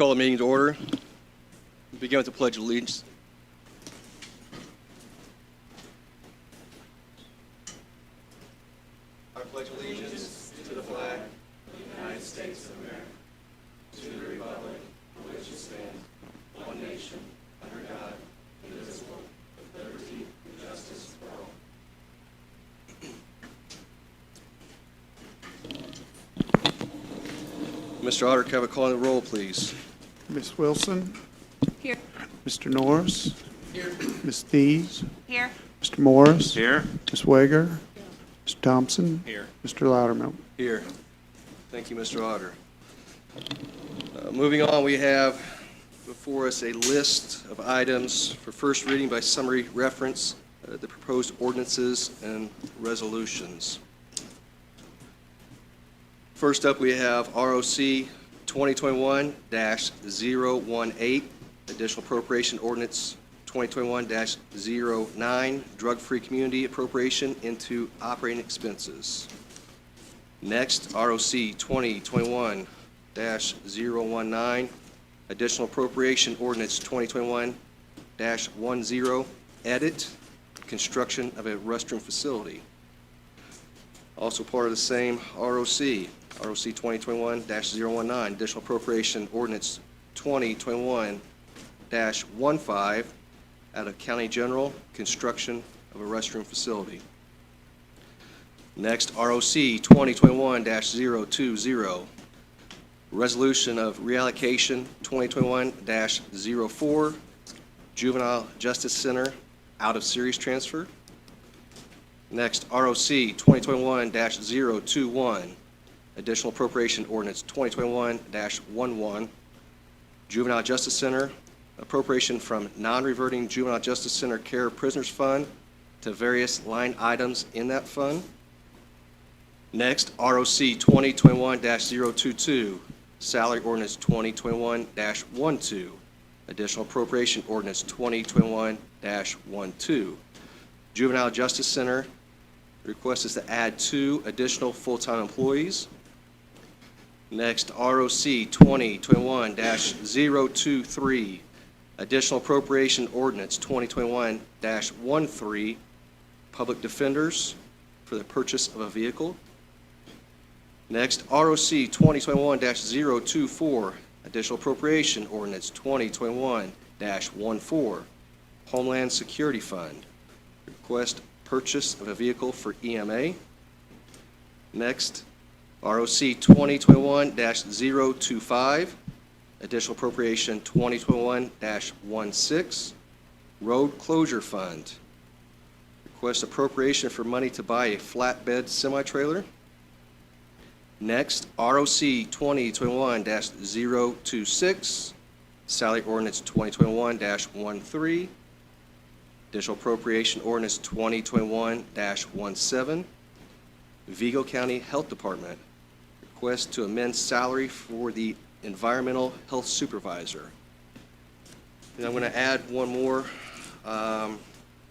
call the meeting to order. We begin with the Pledge of Allegiance. I pledge allegiance to the flag of the United States of America, to the republic for which it stands, one nation, under God, indivisible, with liberty and justice for all. Mr. Otter, can I have a call on the roll, please? Ms. Wilson? Here. Mr. Norris? Here. Ms. Thies? Here. Mr. Morris? Here. Ms. Wager? Mr. Thompson? Here. Mr. Loudermilk? Here. Thank you, Mr. Otter. Moving on, we have before us a list of items for first reading by summary reference, the proposed ordinances and resolutions. First up, we have ROC 2021-018, Additional Appropriation Ordinance 2021-09, Drug-Free Community Appropriation into Operating Expenses. Next, ROC 2021-019, Additional Appropriation Ordinance 2021-10, Edit, Construction of a Restroom Facility. Also part of the same ROC 2021-019, Additional Appropriation Ordinance 2021-15, out of County General, Construction of a Restroom Facility. Next, ROC 2021-020, Resolution of Reallocation 2021-04, Juvenile Justice Center, out of series transfer. Next, ROC 2021-021, Additional Appropriation Ordinance 2021-11, Juvenile Justice Center, appropriation from non-reverting Juvenile Justice Center Care Prisoners Fund to various line items in that fund. Next, ROC 2021-022, Salary Ordinance 2021-12, Additional Appropriation Ordinance 2021-12, Juvenile Justice Center. The request is to add 2 additional full-time employees. Next, ROC 2021-023, Additional Appropriation Ordinance 2021-13, Public Defenders for the purchase of a vehicle. Next, ROC 2021-024, Additional Appropriation Ordinance 2021-14, Homeland Security Fund. Request purchase of a vehicle for EMA. Next, ROC 2021-025, Additional Appropriation 2021-16, Road Closure Fund. Request appropriation for money to buy a flatbed semi-trailer. Next, ROC 2021-026, Salary Ordinance 2021-13, Additional Appropriation Ordinance 2021-17, Vigo County Health Department. Request to amend salary for the Environmental Health Supervisor. And I'm going to add one more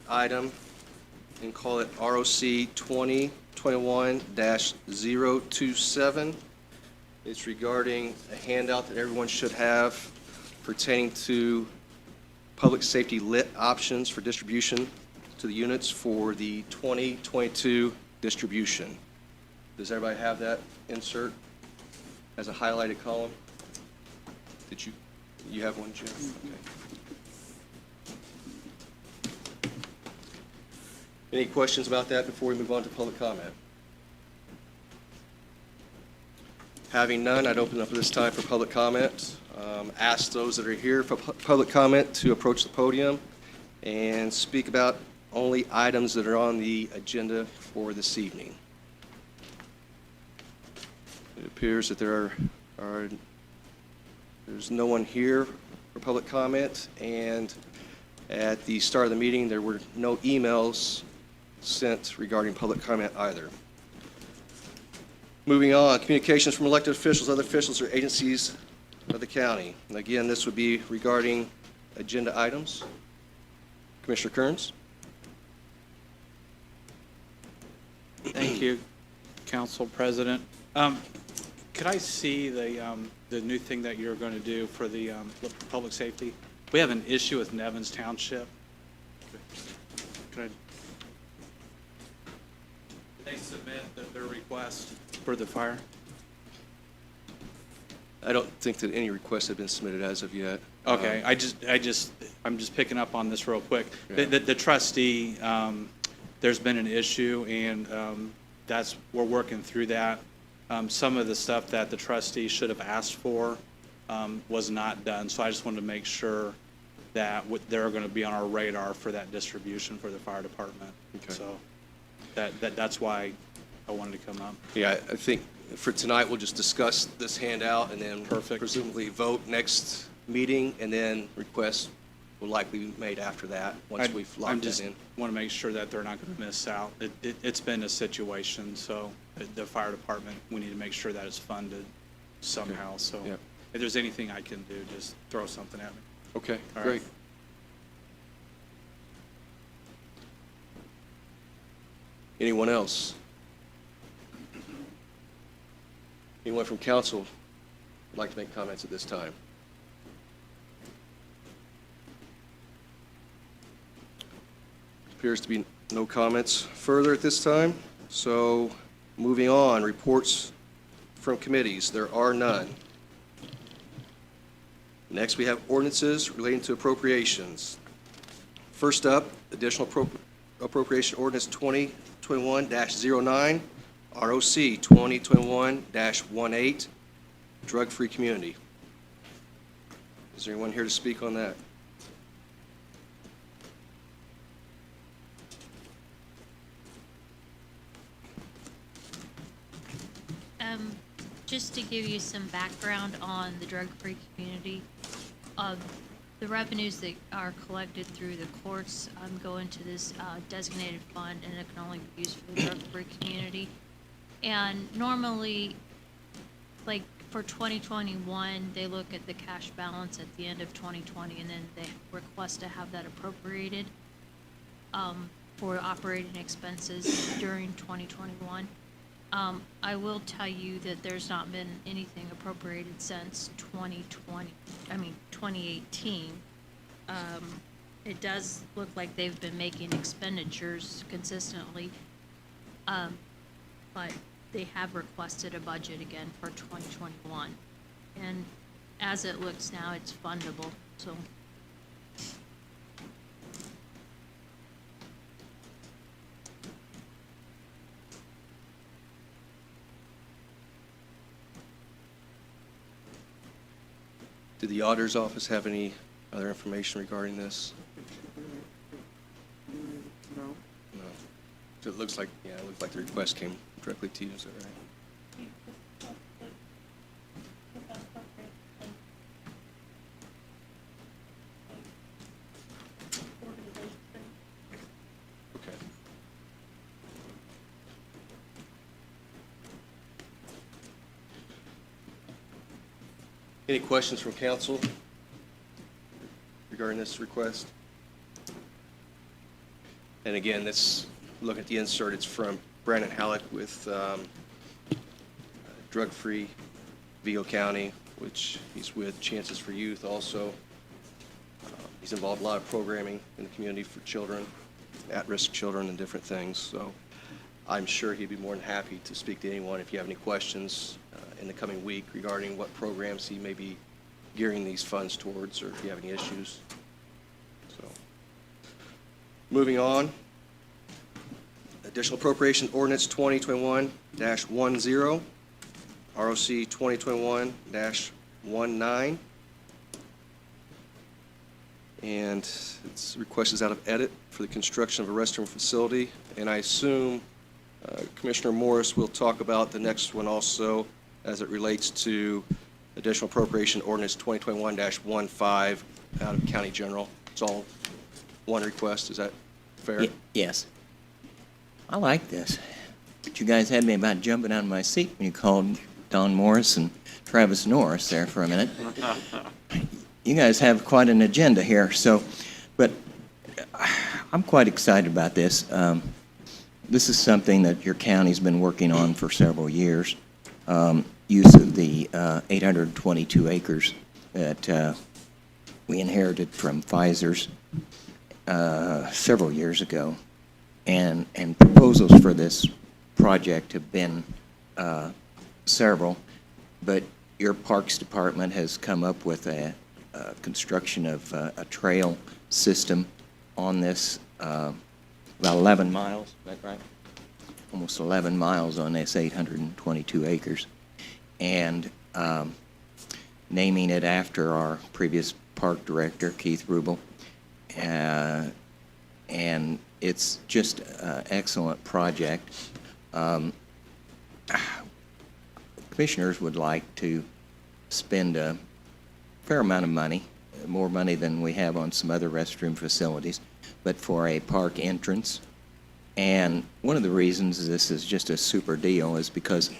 item and call it ROC 2021-027. It's regarding a handout that everyone should have pertaining to public safety lit options for distribution to the units for the 2022 distribution. Does everybody have that insert as a highlighted column? Did you have one, Jim? Okay. Any questions about that before we move on to public comment? Having none, I'd open up this time for public comment. Ask those that are here for public comment to approach the podium and speak about only items that are on the agenda for this evening. It appears that there's no one here for public comment, and at the start of the meeting there were no emails sent regarding public comment either. Moving on, communications from elected officials, other officials, or agencies of the county. And again, this would be regarding agenda items. Commissioner Kearns. Thank you, Council President. Could I see the new thing that you're going to do for the public safety? We have an issue with Nevins Township. Could I? Did they submit their request for the fire? I don't think that any requests have been submitted as of yet. Okay, I'm just picking up on this real quick. Yeah. The trustee, there's been an issue, and we're working through that. Some of the stuff that the trustee should have asked for was not done, so I just wanted to make sure that they're going to be on our radar for that distribution for the fire department. Okay. So that's why I wanted to come up. Yeah, I think for tonight, we'll just discuss this handout and then Perfect. presumably vote next meeting, and then requests will likely be made after that, once we've locked that in. Want to make sure that they're not going to miss out. It's been a situation, so the fire department, we need to make sure that it's funded somehow. So Yeah. if there's anything I can do, just throw something at me. Okay, All great. right. Anyone else? Anyone from council would like to make comments at this time? Appears to be no comments further at this time. So moving on, reports from committees. There are none. Next, we have ordinances relating to appropriations. First up, additional appropriation ordinance 2021-09, ROC 2021-18, drug-free community. Is there anyone here to speak on that? Just to give you some background on the drug-free community, the revenues that are collected through the courts go into this designated fund, and it can only be used for the drug-free community. And normally, like for 2021, they look at the cash balance at the end of 2020, and then they request to have that appropriated for operating expenses during 2021. I will tell you that there's not been anything appropriated since 2018. It does look like they've been making expenditures consistently, but they have requested a budget again for 2021. And as it looks now, it's fundable, so. Did the auditor's office have any other information regarding this? No. No. So it looks like, yeah, it looks like the request came directly to you, is that right? Okay. Any questions from council regarding this request? And again, this, look at the insert, it's from Brandon Halleck with Drug-Free Vigo County, which he's with Chances for Youth also. He's involved in a lot of programming in the community for children, at-risk children and different things. So I'm sure he'd be more than happy to speak to anyone if you have any questions in the coming week regarding what programs he may be gearing these funds towards, or if you have any issues. So, moving on, additional appropriation ordinance 2021-10, ROC 2021-19, and its request is out of edit for the construction of a restroom facility, and I assume Commissioner Morris will talk about the next one also as it relates to additional appropriation ordinance 2021-15 out of County General. It's all one request. Is that fair? Yes. I like this. But you guys had me about jumping out of my seat when you called Don Morris and Travis Norris there for a minute. You guys have quite an agenda here, but I'm quite excited about this. This is something that your county's been working on for several years. use of the 822 acres that we inherited from Pfizer's several years ago. And proposals for this project have been several, but your Parks Department has come up with a construction of a trail system on this, about 11 miles, is that right? Almost 11 miles on this 822 acres. And naming it after our previous park director, Keith Rubel. And it's just an excellent project. Commissioners would like to spend a fair amount of money, more money than we have on some other restroom facilities, but for a park entrance. And one of the reasons this is just a super deal is because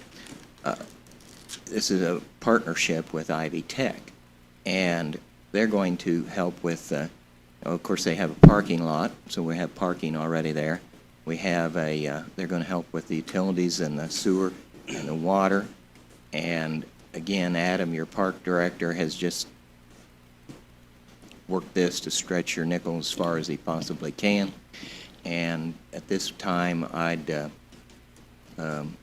this is a partnership with Ivy Tech, and they're going to help with, of course, they have a parking lot, so we have parking already there. We have they're going to help with the utilities and the sewer and the water. And again, Adam, your park director, has just worked this to stretch your nickel as far as he possibly can. And at this time, I'd Adam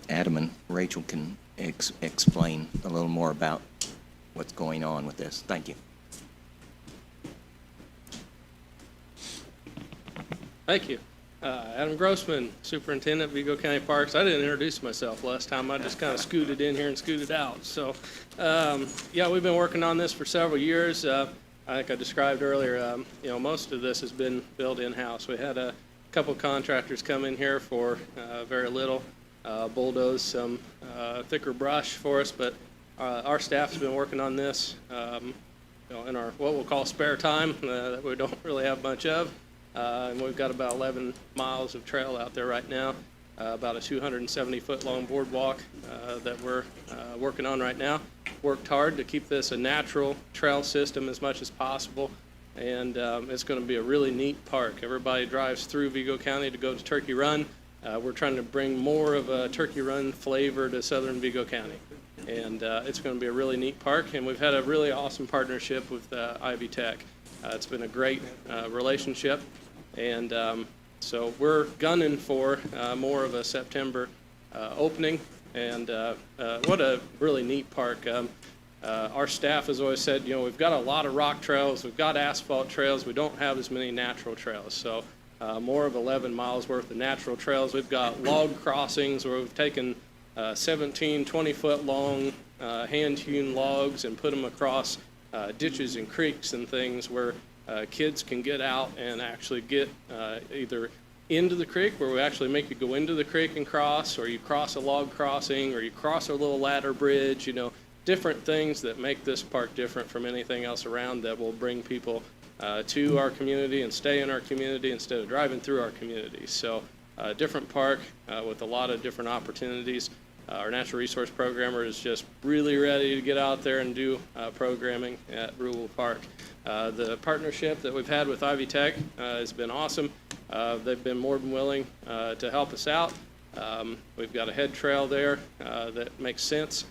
and Rachel can explain a little more about what's going on with this. Thank you. Thank you. Adam Grossman, Superintendent, Vigo County Parks. I didn't introduce myself last time. I just kind of scooted in here and scooted out. So, yeah, we've been working on this for several years. I think I described earlier, most of this has been built in-house. We had a couple contractors come in here for very little, bulldoze some thicker brush for us, but our staff's been working on this in our what we'll call spare time that we don't really have much of. And we've got about 11 miles of trail out there right now, about a 270-foot long boardwalk that we're working on right now. Worked hard to keep this a natural trail system as much as possible, and it's going to be a really neat park. Everybody drives through Vigo County to go to Turkey Run. We're trying to bring more of a Turkey Run flavor to southern Vigo County, and it's going to be a really neat park, and we've had a really awesome partnership with Ivy Tech. It's been a great relationship, and so we're gunning for more of a September opening, and what a really neat park. Our staff has always said, we've got a lot of rock trails, we've got asphalt trails, we don't have as many natural trails. So more of 11 miles worth of natural trails. We've got log crossings where we've taken 17, 20-foot long hand-hewn logs and put them across ditches and creeks and things where kids can get out and actually get either into the creek, where we actually make you go into the creek and cross, or you cross a log crossing, or you cross a little ladder bridge, different things that make this park different from anything else around, that will bring people to our community and stay in our community instead of driving through our community. So different park with a lot of different opportunities. Our natural resource programmer is just really ready to get out there and do programming at Rubel Park. The partnership that we've had with Ivy Tech has been awesome. They've been more than willing to help us out. We've got a head trail there that makes sense.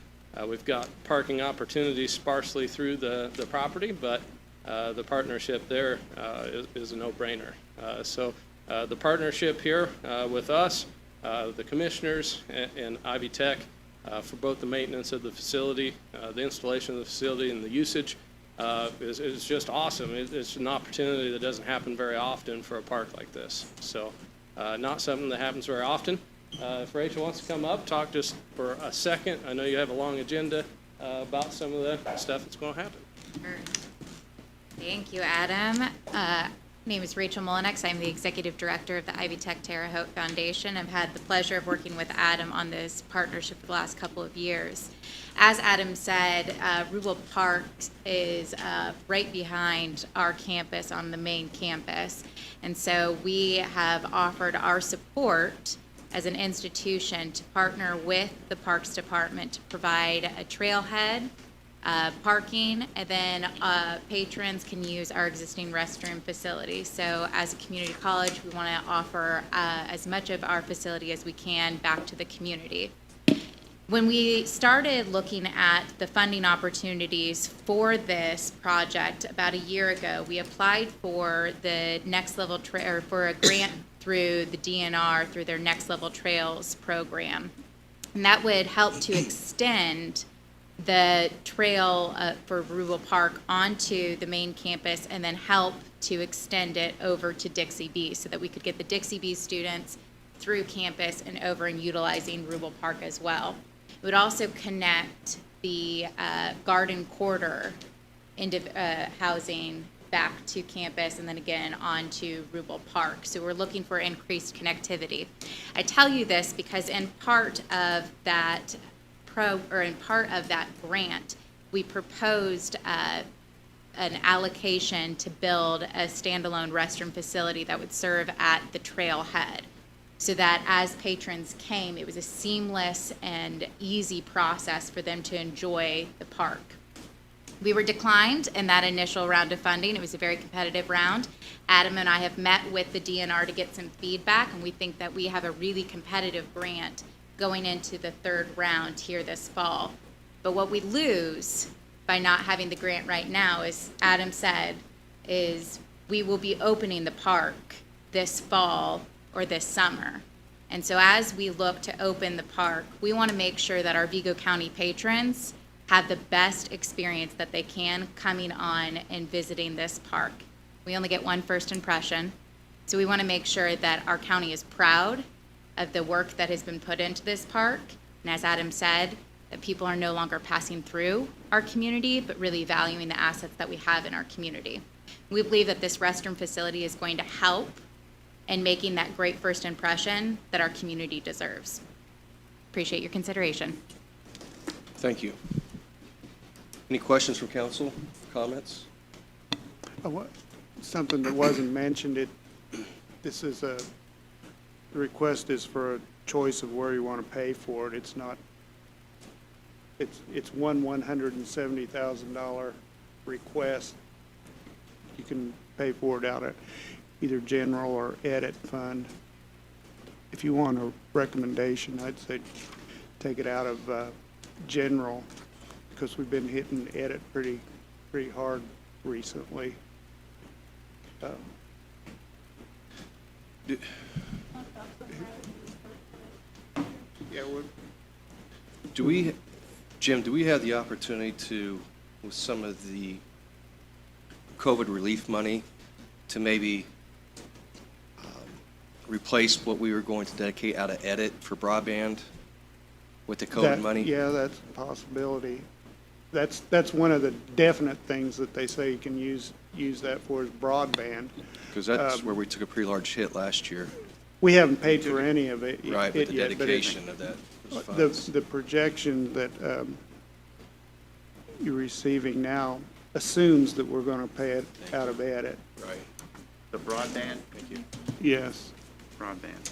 We've got parking opportunities sparsely through the property, but the partnership there is a no-brainer. So the partnership here with us, the commissioners, and Ivy Tech for both the maintenance of the facility, the installation of the facility, and the usage is just awesome. It's an opportunity that doesn't happen very often for a park like this. So not something that happens very often. If Rachel wants to come up, talk just for a second. I know you have a long agenda about some of the stuff that's going to happen. Sure. Thank you, Adam. My name is Rachel Mullinex. I'm the Executive Director of the Ivy Tech Terre, Haute Foundation. I've had the pleasure of working with Adam on this partnership for the last couple of years. As Adam said, Rubel Park is right behind our campus on the main campus. And so we have offered our support as an institution to partner with the Parks Department to provide a trailhead, parking, and then patrons can use our existing restroom facility. So as a community college, we want to offer as much of our facility as we can back to the community. When we started looking at the funding opportunities for this project about a year ago, we applied for the Next Level or for a grant through the DNR through their Next Level Trails program. And that would help to extend the trail for Rural Park onto the main campus and then help to extend it over to Dixie B so that we could get the Dixie B students through campus and over and utilizing Rural Park as well. It would also connect the garden quarter into housing back to campus and then again onto Rural Park. So we're looking for increased connectivity. I tell you this because in part of that grant, we proposed an allocation to build a standalone restroom facility that would serve at the trailhead, so that as patrons came, it was a seamless and easy process for them to enjoy the park. We were declined in that initial round of funding. It was a very competitive round. Adam and I have met with the DNR to get some feedback, and we think that we have a really competitive grant going into the third round here this fall. But what we lose by not having the grant right now, as Adam said, is we will be opening the park this fall or this summer. And so as we look to open the park, we want to make sure that our Vigo County patrons have the best experience that they can coming on and visiting this park. We only get one first impression, so we want to make sure that our county is proud of the work that has been put into this park. And as Adam said, that people are no longer passing through our community, but really valuing the assets that we have in our community. We believe that this restroom facility is going to help in making that great first impression that our community deserves. Appreciate your consideration. Thank you. Any questions from council, comments? Something that wasn't mentioned, the request is for a choice of where you want to pay for it. It's not, it's one $170,000 request. You can pay for it out of either general or edit fund. If you want a recommendation, I'd say take it out of general, because we've been hitting edit pretty hard recently. Yeah, Jim, do we have the opportunity to, with some of the COVID relief money, to maybe replace what we were going to dedicate out of edit for broadband with the COVID money? Yeah, that's a possibility. That's one of the definite things that they say you can use that for is broadband. Because that's where we took a pretty large hit last year. We haven't paid for any of it Right, but the yet, but dedication of that, those funds. the projection that you're receiving now assumes that we're going to pay it out of edit. Right. The broadband? Thank you. Yes. Broadband.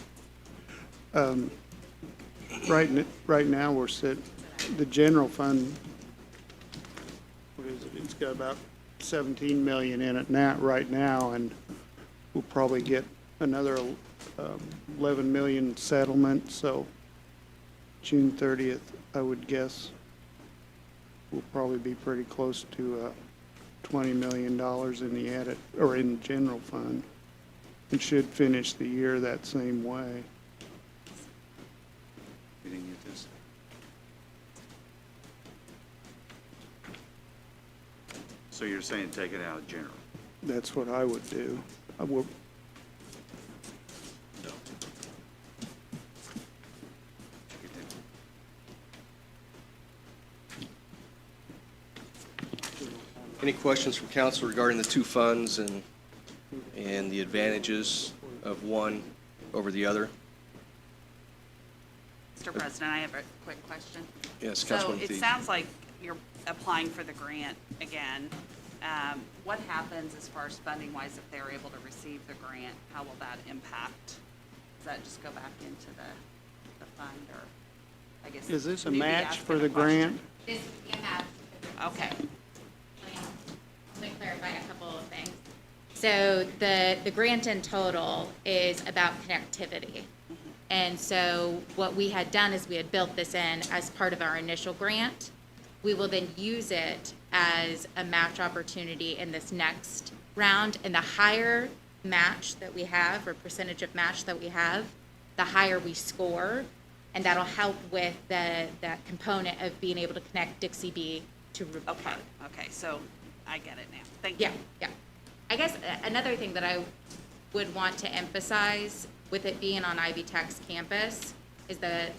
Right now, the general fund, what is it? It's got about 17 million in it right now, and we'll probably get another 11 million settlement, so June 30th, I would guess, we'll probably be pretty close to $20 million in the edit, or in the general fund, and should finish the year that same way. You didn't get this? So you're saying take it out of general? That's what I would do. I will. No. Take it down. Any questions from council regarding the two funds and the advantages of one over the other? Mr. President, I have a quick question. Yes, So Councilwoman it Thies. sounds like you're applying for the grant again. What happens as far as funding wise if they're able to receive the grant? How will that impact? Does that just go back into the fund, or I guess? Is this a maybe match asking for a the grant? This would be a match. Okay. Let me clarify a couple of things. So the grant in total is about connectivity. And so what we had done is we had built this in as part of our initial grant. We will then use it as a match opportunity in this next round. And the higher match that we have, or percentage of match that we have, the higher we score. And that'll help with that component of being able to connect Dixie B to Rupert Okay, Park. okay, so I get it now. Thank you. Yeah, yeah. I guess another thing that I would want to emphasize with it being on Ivy Tech's campus is the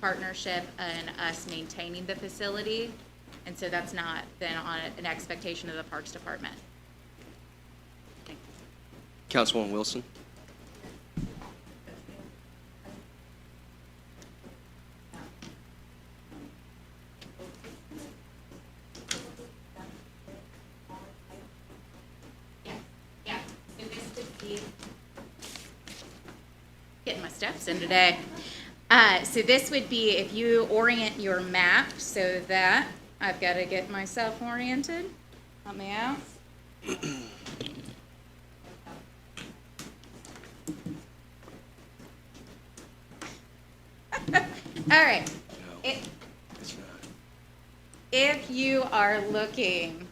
partnership and us maintaining the facility. And so that's not then on an expectation of the Parks Department. Councilwoman Wilson? Yeah, so this would be, getting my steps in today. So this would be, if you orient your map so that, I've got to get myself oriented. Help me out. All right. If you are looking,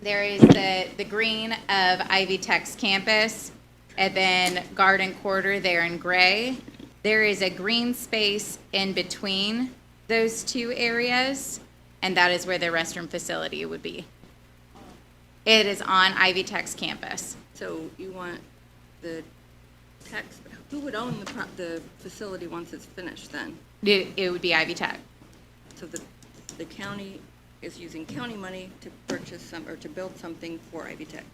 there is the green of Ivy Tech's campus, and then Garden Quarter there in gray. There is a green space in between those two areas, and that is where the restroom facility would be. It is on Ivy Tech's campus. So you want the tax, who would own the facility once it's finished then? It would be Ivy Tech. So the county is using county money to purchase some, or to build something for Ivy Tech?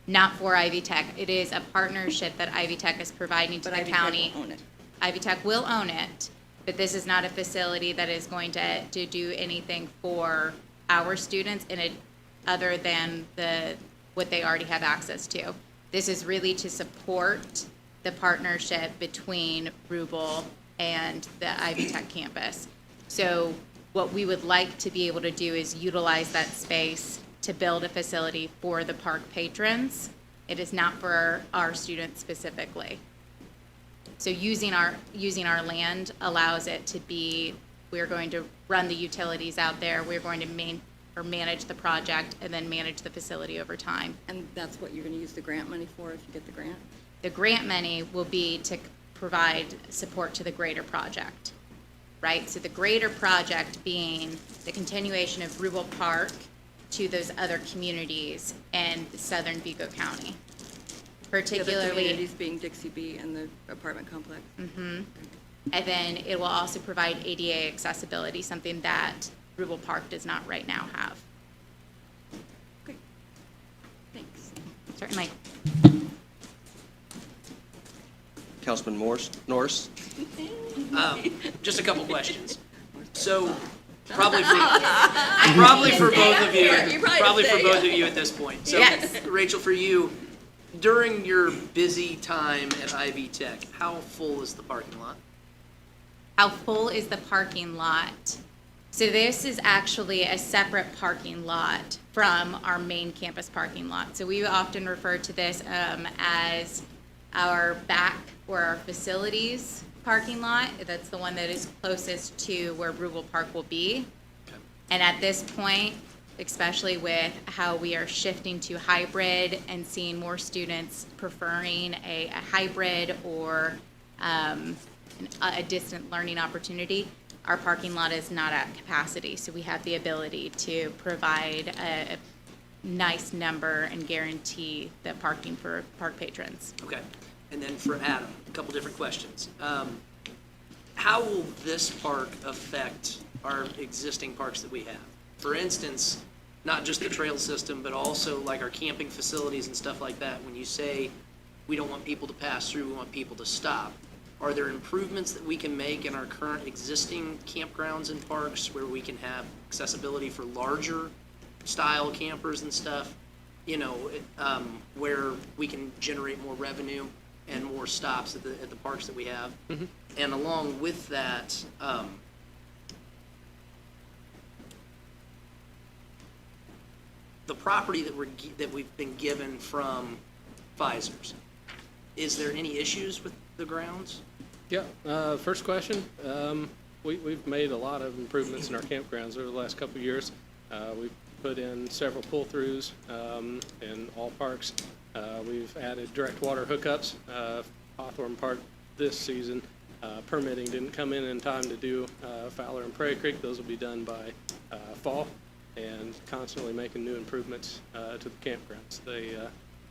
Not for Ivy Tech. It is a partnership that Ivy Tech is providing to But the Ivy Tech county. will own it. Ivy Tech will own it, but this is not a facility that is going to do anything for our students in it other than what they already have access to. This is really to support the partnership between Rubel and the Ivy Tech campus. So what we would like to be able to do is utilize that space to build a facility for the park patrons. It is not for our students specifically. So using our land allows it to be, we're going to run the utilities out there, we're going to manage the project and then manage the facility over time. And that's what you're going to use the grant money for if you get the grant? The grant money will be to provide support to the greater project, right? So the greater project being the continuation of Rubel Park to those other communities in southern Vigo County. The other Particularly, communities being Dixie B and the apartment complex? and then it will also provide ADA accessibility, something that Rubel Park does not right now have. Okay, thanks. Certainly. Councilman Norris? Just a couple questions. So, probably for both of you, You're probably probably for say, both yeah. of you at this point. So, Yes. Rachel, for you, during your busy time at Ivy Tech, how full is the parking lot? How full is the parking lot? So this is actually a separate parking lot from our main campus parking lot. So we often refer to this as our back or our facilities parking lot. That's the one that is closest to where Rubel Park will be. And at this point, especially with how we are shifting to hybrid and seeing more students preferring a hybrid or a distant learning opportunity, our parking lot is not at capacity. So we have the ability to provide a nice number and guarantee the parking for park patrons. Okay. And then for Adam, a couple different questions. How will this park affect our existing parks that we have? For instance, not just the trail system, but also like our camping facilities and stuff like that. When you say we don't want people to pass through, we want people to stop, are there improvements that we can make in our current existing campgrounds and parks where we can have accessibility for larger style campers and stuff, where we can generate more revenue and more stops at the parks that we have? Mm-hmm. And along with that, the property that we've been given from Pfizer's, is there any issues with the grounds? Yeah, first question. We've made a lot of improvements in our campgrounds over the last couple of years. We've put in several pull-throughs in all parks. We've added direct water hookups. Hawthorne Park this season, permitting didn't come in time to do Fowler and Prairie Creek. Those will be done by fall, and constantly making new improvements to the campgrounds. They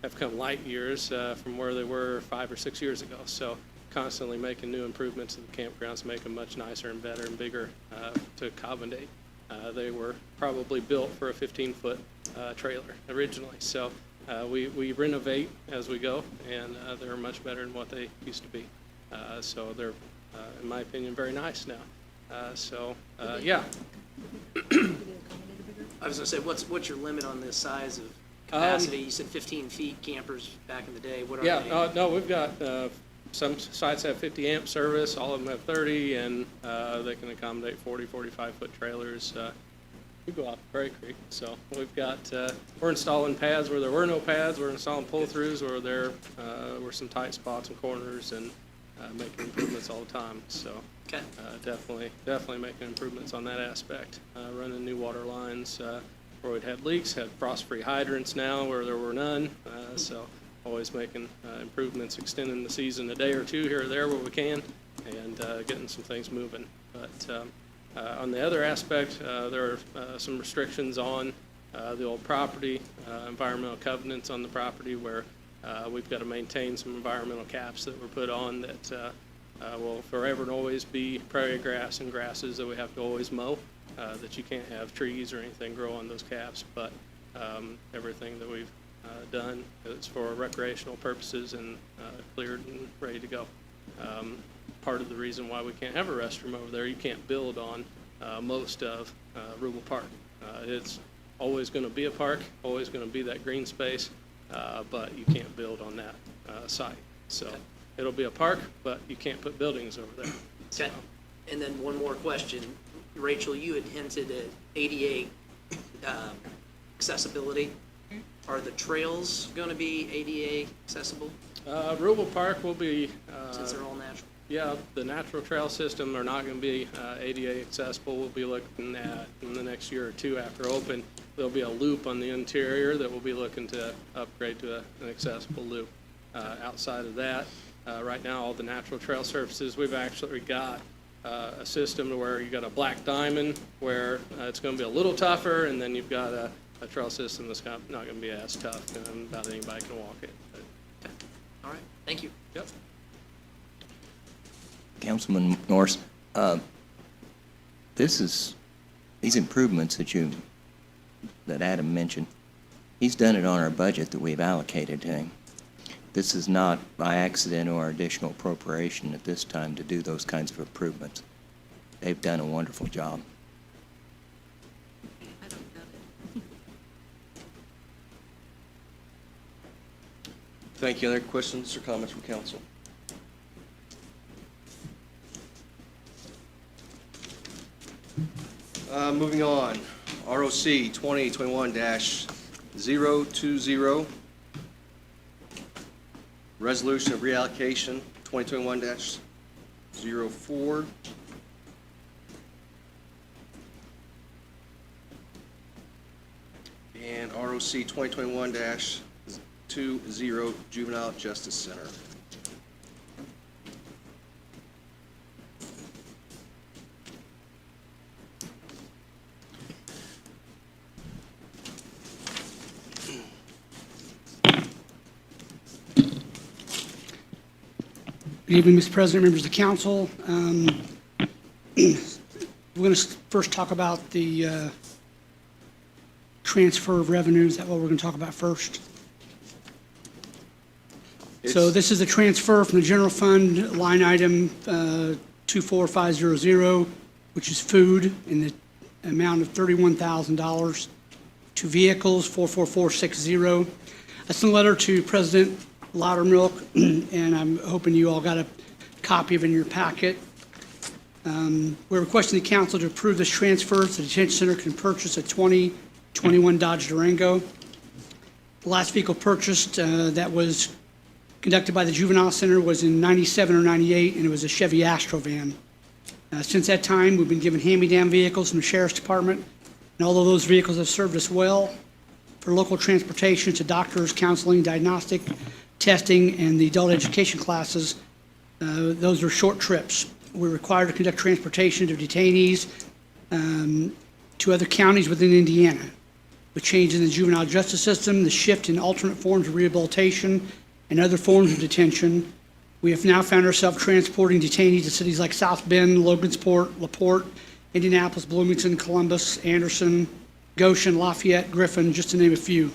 have come light years from where they were 5 or 6 years ago. So constantly making new improvements to the campgrounds, make them much nicer and better and bigger to accommodate. They were probably built for a 15-foot trailer originally. So we renovate as we go, and they're much better than what they used to be. So they're, in my opinion, very nice now. Yeah. I was gonna say, what's your limit on the size of capacity? You said 15 feet campers back in the day. What are they? Yeah, no, we've got, some sites have 50 amp service, all of them have 30, and they can accommodate 40, 45-foot trailers. We go out to Prairie Creek, so we've got, we're installing pads where there were no pads, we're installing pull-throughs where there were some tight spots and corners, and making improvements all the time. So Okay. definitely making improvements on that aspect. Running new water lines where we'd had leaks, had frost-free hydrants now where there were none. So always making improvements, extending the season a day or two here or there where we can, and getting some things moving. But on the other aspect, there are some restrictions on the old property, environmental covenants on the property where we've got to maintain some environmental caps that were put on that will forever and always be prairie grass and grasses that we have to always mow, that you can't have trees or anything grow on those caps, but everything that we've done is for recreational purposes and cleared and ready to go. Part of the reason why we can't have a restroom over there, you can't build on most of Rubel Park. It's always going to be a park, always going to be that green space, but you can't build on that site. So it'll be a park, but you can't put buildings over there. Okay. And then one more question. Rachel, you had hinted at ADA accessibility. Are the trails going to be ADA accessible Rubel Park will be, since they're all natural? yeah, the natural trail system are not going to be ADA accessible. We'll be looking at, in the next year or two after open, there'll be a loop on the interior that we'll be looking to upgrade to an accessible loop. Outside of that, right now, all the natural trail surfaces, we've actually got a system to where you got a black diamond where it's going to be a little tougher, and then you've got a trail system that's not going to be as tough, and about anybody can walk it. But, Okay. All right. Thank you. yep. Councilman Norris, these improvements that Adam mentioned, he's done it on our budget that we've allocated to him. This is not by accident or additional appropriation at this time to do those kinds of improvements. They've done a wonderful job. I don't doubt it. Thank you. Other questions or comments from council? Moving on, ROC 2021-020, resolution of reallocation 2021-04. And ROC 2021-20, Juvenile Justice Center. Good evening, Mr. President, members of the council. We're going to first talk about the transfer of revenues. Is that what we're going to talk about first? So this is a transfer from the general fund, line item 24500, which is food, in the amount of $31,000, to vehicles 44460. I sent a letter to President Loudermilk, and I'm hoping you all got a copy of it in your packet. We're requesting the council to approve this transfer so the detention center can purchase a 2021 Dodge Durango. The last vehicle purchased that was conducted by the Juvenile Center was in 97 or 98, and it was a Chevy Astro van. Since that time, we've been given hand-me-down vehicles from the Sheriff's Department, and although those vehicles have served us well for local transportation to doctors, counseling, diagnostic, testing, and the adult education classes, those are short trips. We're required to conduct transportation to detainees to other counties within Indiana. With changes in the juvenile justice system, the shift in alternate forms of rehabilitation, and other forms of detention, we have now found ourselves transporting detainees to cities like South Bend, Logansport, LaPorte, Indianapolis, Bloomington, Columbus, Anderson, Goshen, Lafayette, Griffin, just to name a few.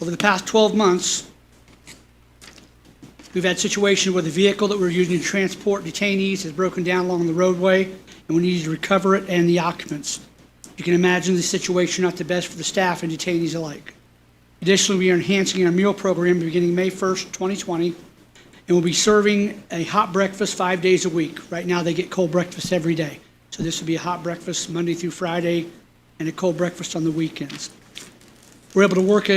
Over the past 12 months, we've had situations where the vehicle that we're using to transport detainees has broken down along the roadway, and we need to recover it and the occupants. You can imagine the situation not the best for the staff and detainees alike. Additionally, we are enhancing our meal program beginning May 1st, 2020, and we'll be serving a hot breakfast 5 days a week. Right now, they get cold breakfast every day. So this will be a hot breakfast Monday through Friday and a cold breakfast on the weekends. We're able to work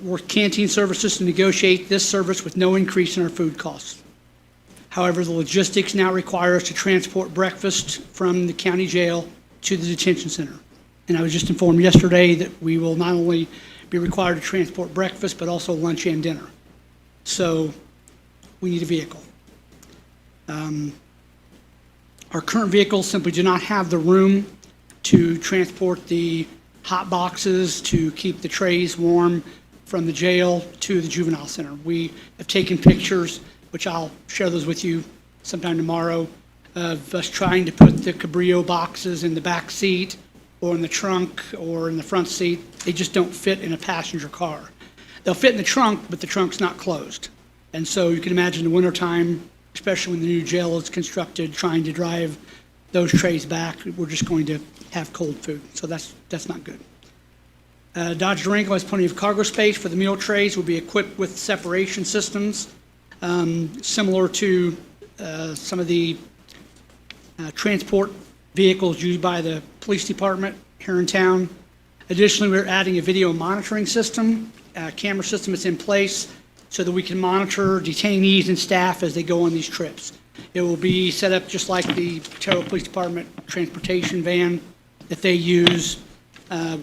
work canteen services to negotiate this service with no increase in our food costs. However, the logistics now require us to transport breakfast from the county jail to the detention center. And I was just informed yesterday that we will not only be required to transport breakfast, but also lunch and dinner. So we need a vehicle. Our current vehicles simply do not have the room to transport the hot boxes to keep the trays warm from the jail to the juvenile center. We have taken pictures, which I'll share those with you sometime tomorrow, of us trying to put the Cabrillo boxes in the back seat or in the trunk or in the front seat. They just don't fit in a passenger car. They'll fit in the trunk, but the trunk's not closed. And so you can imagine in the wintertime, especially when the new jail is constructed, trying to drive those trays back, we're just going to have cold food. So that's not good. Dodge Durango has plenty of cargo space for the meal trays. Will be equipped with separation systems similar to some of the transport vehicles used by the police department here in town. Additionally, we're adding a video monitoring system, camera system that's in place so that we can monitor detainees and staff as they go on these trips. It will be set up just like the Terre Police Department transportation van that they use,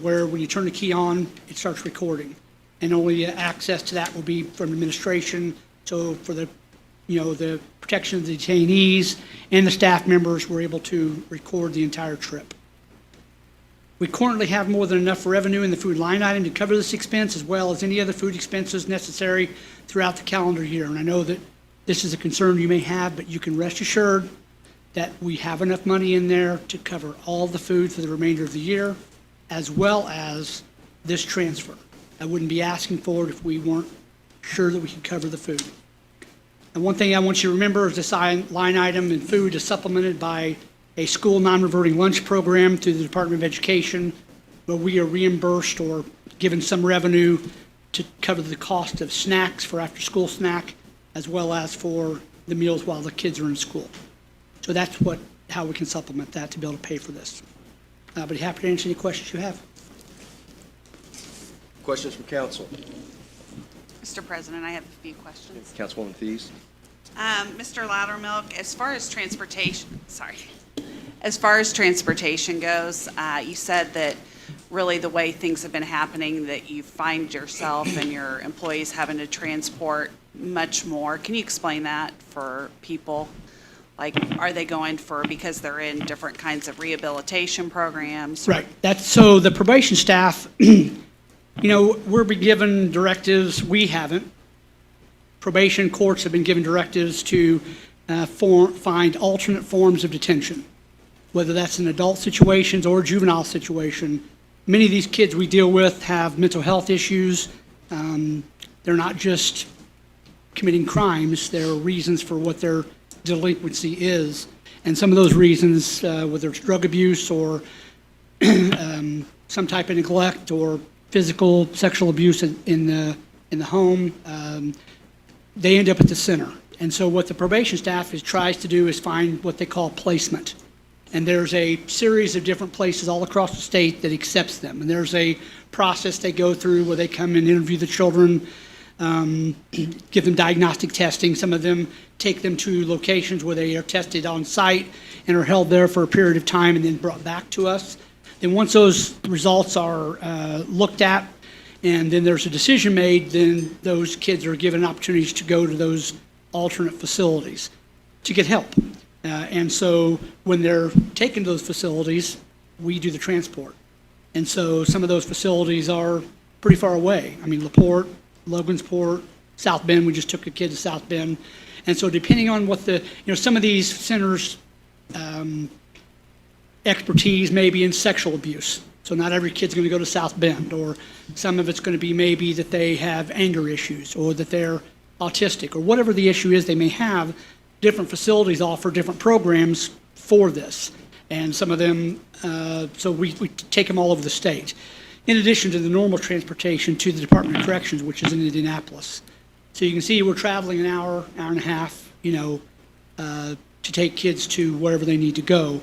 where when you turn the key on, it starts recording. And only access to that will be from administration. So for the protection of the detainees and the staff members, we're able to record the entire trip. We currently have more than enough revenue in the food line item to cover this expense, as well as any other food expenses necessary throughout the calendar year. And I know that this is a concern you may have, but you can rest assured that we have enough money in there to cover all the food for the remainder of the year, as well as this transfer. I wouldn't be asking for it if we weren't sure that we could cover the food. And one thing I want you to remember is this line item in food is supplemented by a school non-reverting lunch program through the Department of Education, where we are reimbursed or given some revenue to cover the cost of snacks for after-school snack, as well as for the meals while the kids are in school. So that's how we can supplement that to be able to pay for this. But happy to answer any questions you have. Questions from council? Mr. President, I have a few questions. Councilwoman Thies? Mr. Loudermilk, as far as transportation goes, you said that really the way things have been happening, that you find yourself and your employees having to transport much more. Can you explain that for people? Like, are they going because they're in different kinds of rehabilitation programs? Right. So the probation staff, we're being given directives. We haven't. Probation courts have been given directives to find alternate forms of detention, whether that's in adult situations or juvenile situation. Many of these kids we deal with have mental health issues. They're not just committing crimes. There are reasons for what their delinquency is. And some of those reasons, whether it's drug abuse or some type of neglect or physical, sexual abuse in the home, they end up at the center. And so what the probation staff tries to do is find what they call placement. And there's a series of different places all across the state that accepts them. And there's a process they go through where they come and interview the children. give them diagnostic testing. Some of them take them to locations where they are tested on site and are held there for a period of time and then brought back to us. Then once those results are looked at and then there's a decision made, then those kids are given opportunities to go to those alternate facilities to get help. And so when they're taken to those facilities, we do the transport. And so some of those facilities are pretty far away. I mean, LaPorte, Logansport, South Bend, we just took a kid to South Bend. And so depending on what some of these centers' expertise may be in sexual abuse. So not every kid's going to go to South Bend, or some of it's going to be maybe that they have anger issues or that they're autistic or whatever the issue is they may have. Different facilities offer different programs for this. And some of them, so we take them all over the state. In addition to the normal transportation to the Department of Corrections, which is in Indianapolis. So you can see we're traveling an hour, hour and a half, to take kids to wherever they need to go.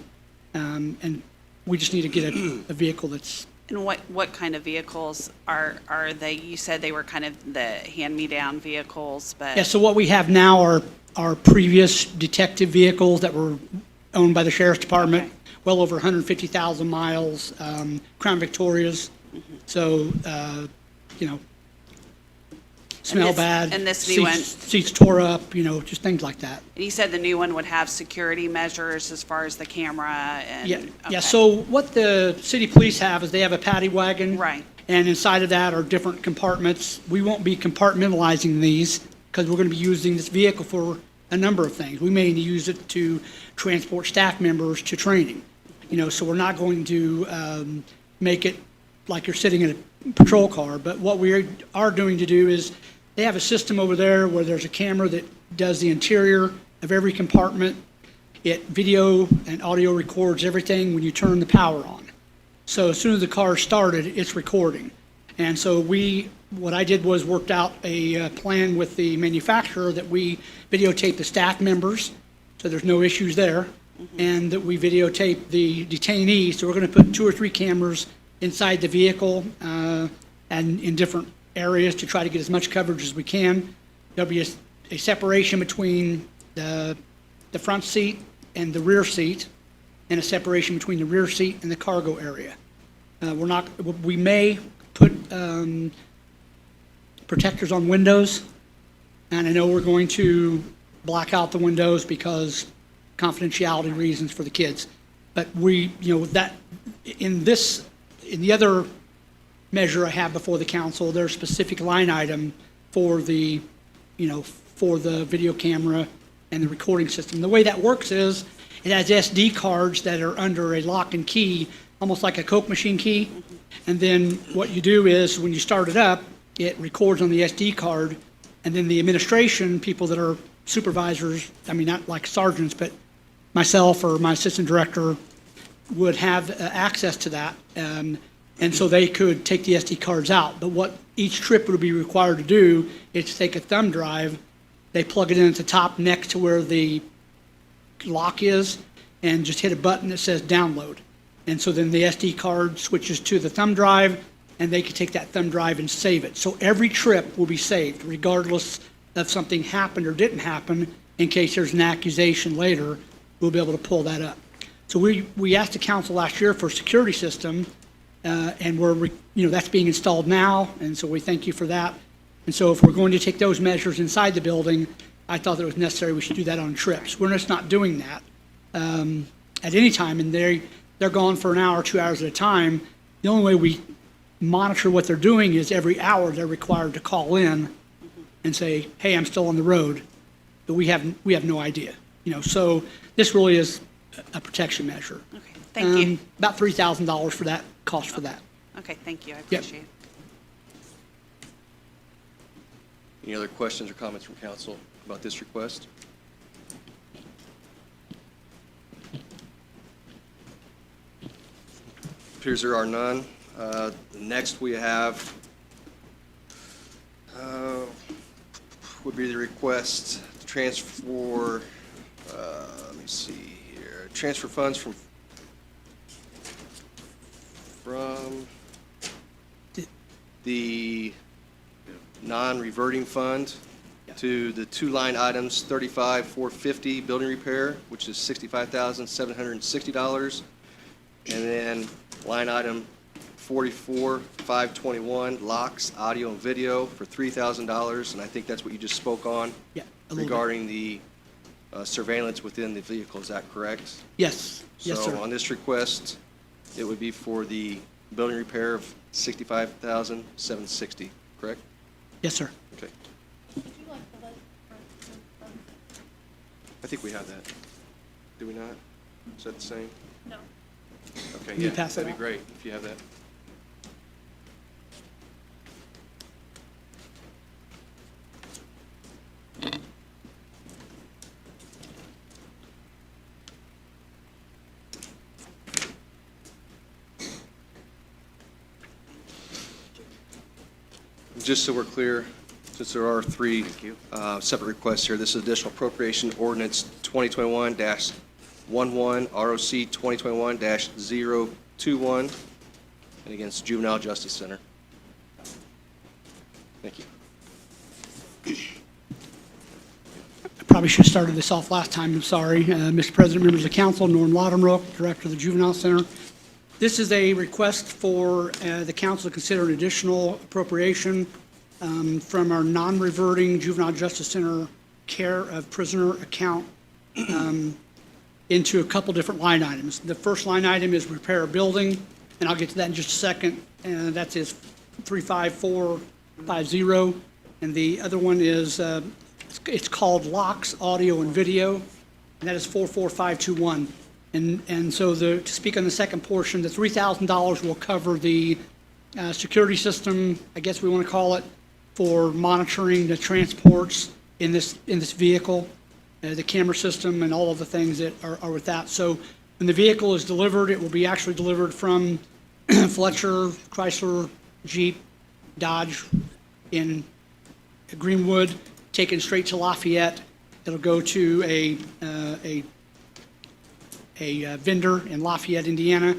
And we just need to get a vehicle that's. And what kind of vehicles are they? You said they were kind of the hand-me-down vehicles, but. Yeah, so what we have now are previous detective vehicles that were owned by the Sheriff's Department, Okay. well over 150,000 miles, Crown Victorias. So, smell this- bad. and this new one- Seats tore up, just things like that. And you said the new one would have security measures as far as the camera and. Yeah, yeah. okay. So what the city police have is they have a paddy wagon. Right. And inside of that are different compartments. We won't be compartmentalizing these because we're going to be using this vehicle for a number of things. We may use it to transport staff members to training. So we're not going to make it like you're sitting in a patrol car. But what we are doing to do is they have a system over there where there's a camera that does the interior of every compartment. It video and audio records everything when you turn the power on. So as soon as the car started, it's recording. And so what I did was worked out a plan with the manufacturer that we videotape the staff members, so there's no issues there, and that we videotape the detainees. So we're going to put 2 or 3 cameras inside the vehicle and in different areas to try to get as much coverage as we can. There'll be a separation between the front seat and the rear seat, and a separation between the rear seat and the cargo area. We may put protectors on windows, and I know we're going to black out the windows because confidentiality reasons for the kids. But that in the other measure I have before the council, there's a specific line item for the video camera and the recording system. The way that works is it has SD cards that are under a lock and key, almost like a Coke machine key. And then what you do is when you start it up, it records on the SD card, and then the administration, people that are supervisors, I mean, not like sergeants, but myself or my assistant director would have access to that. And so they could take the SD cards out. But what each trip would be required to do is to take a thumb drive, they plug it in at the top next to where the lock is, and just hit a button that says download. And so then the SD card switches to the thumb drive, and they can take that thumb drive and save it. So every trip will be saved, regardless of something happened or didn't happen. In case there's an accusation later, we'll be able to pull that up. So we asked the council last year for a security system, and that's being installed now, and so we thank you for that. And so if we're going to take those measures inside the building, I thought that it was necessary we should do that on trips. We're just not doing that at any time, and they're gone for an hour, 2 hours at a time. The only way we monitor what they're doing is every hour they're required to call in and say, hey, I'm still on the road, but we have no idea. So this really is a protection measure. Okay, thank you. About $3,000 for that, cost for that. Okay, thank you, I Yep. appreciate it. Any other questions or comments from council about this request? Appears there are none. Next we have would be the request to transfer, let me see here, transfer funds from the non-reverting fund to the two line items, 35,450 building repair, which is $65,760. And then line item 44,521 locks, audio and video for $3,000. And I think that's what you just spoke on Yeah, a little bit. regarding the surveillance within the vehicle. Is that correct? Yes, yes, So sir. on this request, it would be for the building repair of $65,760, correct? Yes, sir. Okay. I think we have that. Do we not? Is that the same? No. Okay, Can you yeah, pass that that'd be out? great if you have that. Just so we're clear, since there are three separate requests here, this is additional appropriation ordinance 2021-11, ROC 2021-021, and against Juvenile Justice Center. Thank you. I probably should have started this off last time, I'm sorry. Mr. President, members of council, Norm Laudenbrook, Director of the Juvenile Center. This is a request for the council to consider an additional appropriation from our non-reverting Juvenile Justice Center care of prisoner account into a couple different line items. The first line item is repair a building, and I'll get to that in just a second, and that is 35450. And the other one is, it's called locks, audio, and video, and that is 44521. And so to speak on the second portion, the $3,000 will cover the security system, I guess we want to call it, for monitoring the transports in this vehicle, the camera system and all of the things that are with that. So when the vehicle is delivered, it will be actually delivered from Fletcher, Chrysler, Jeep, Dodge in Greenwood, taken straight to Lafayette. It'll go to a vendor in Lafayette, Indiana,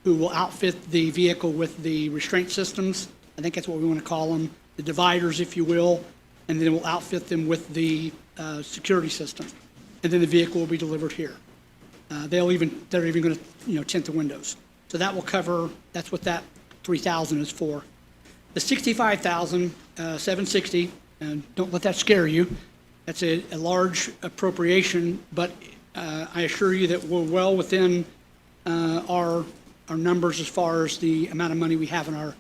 who will outfit the vehicle with the restraint systems. I think that's what we want to call them, the dividers, if you will, and then we'll outfit them with the security system. And then the vehicle will be delivered here. They're even going to, tint the windows. So that will cover, that's what that $3,000 is for. The $65,760, and don't let that scare you. That's a large appropriation, but I assure you that we're well within our numbers as far as the amount of money we have in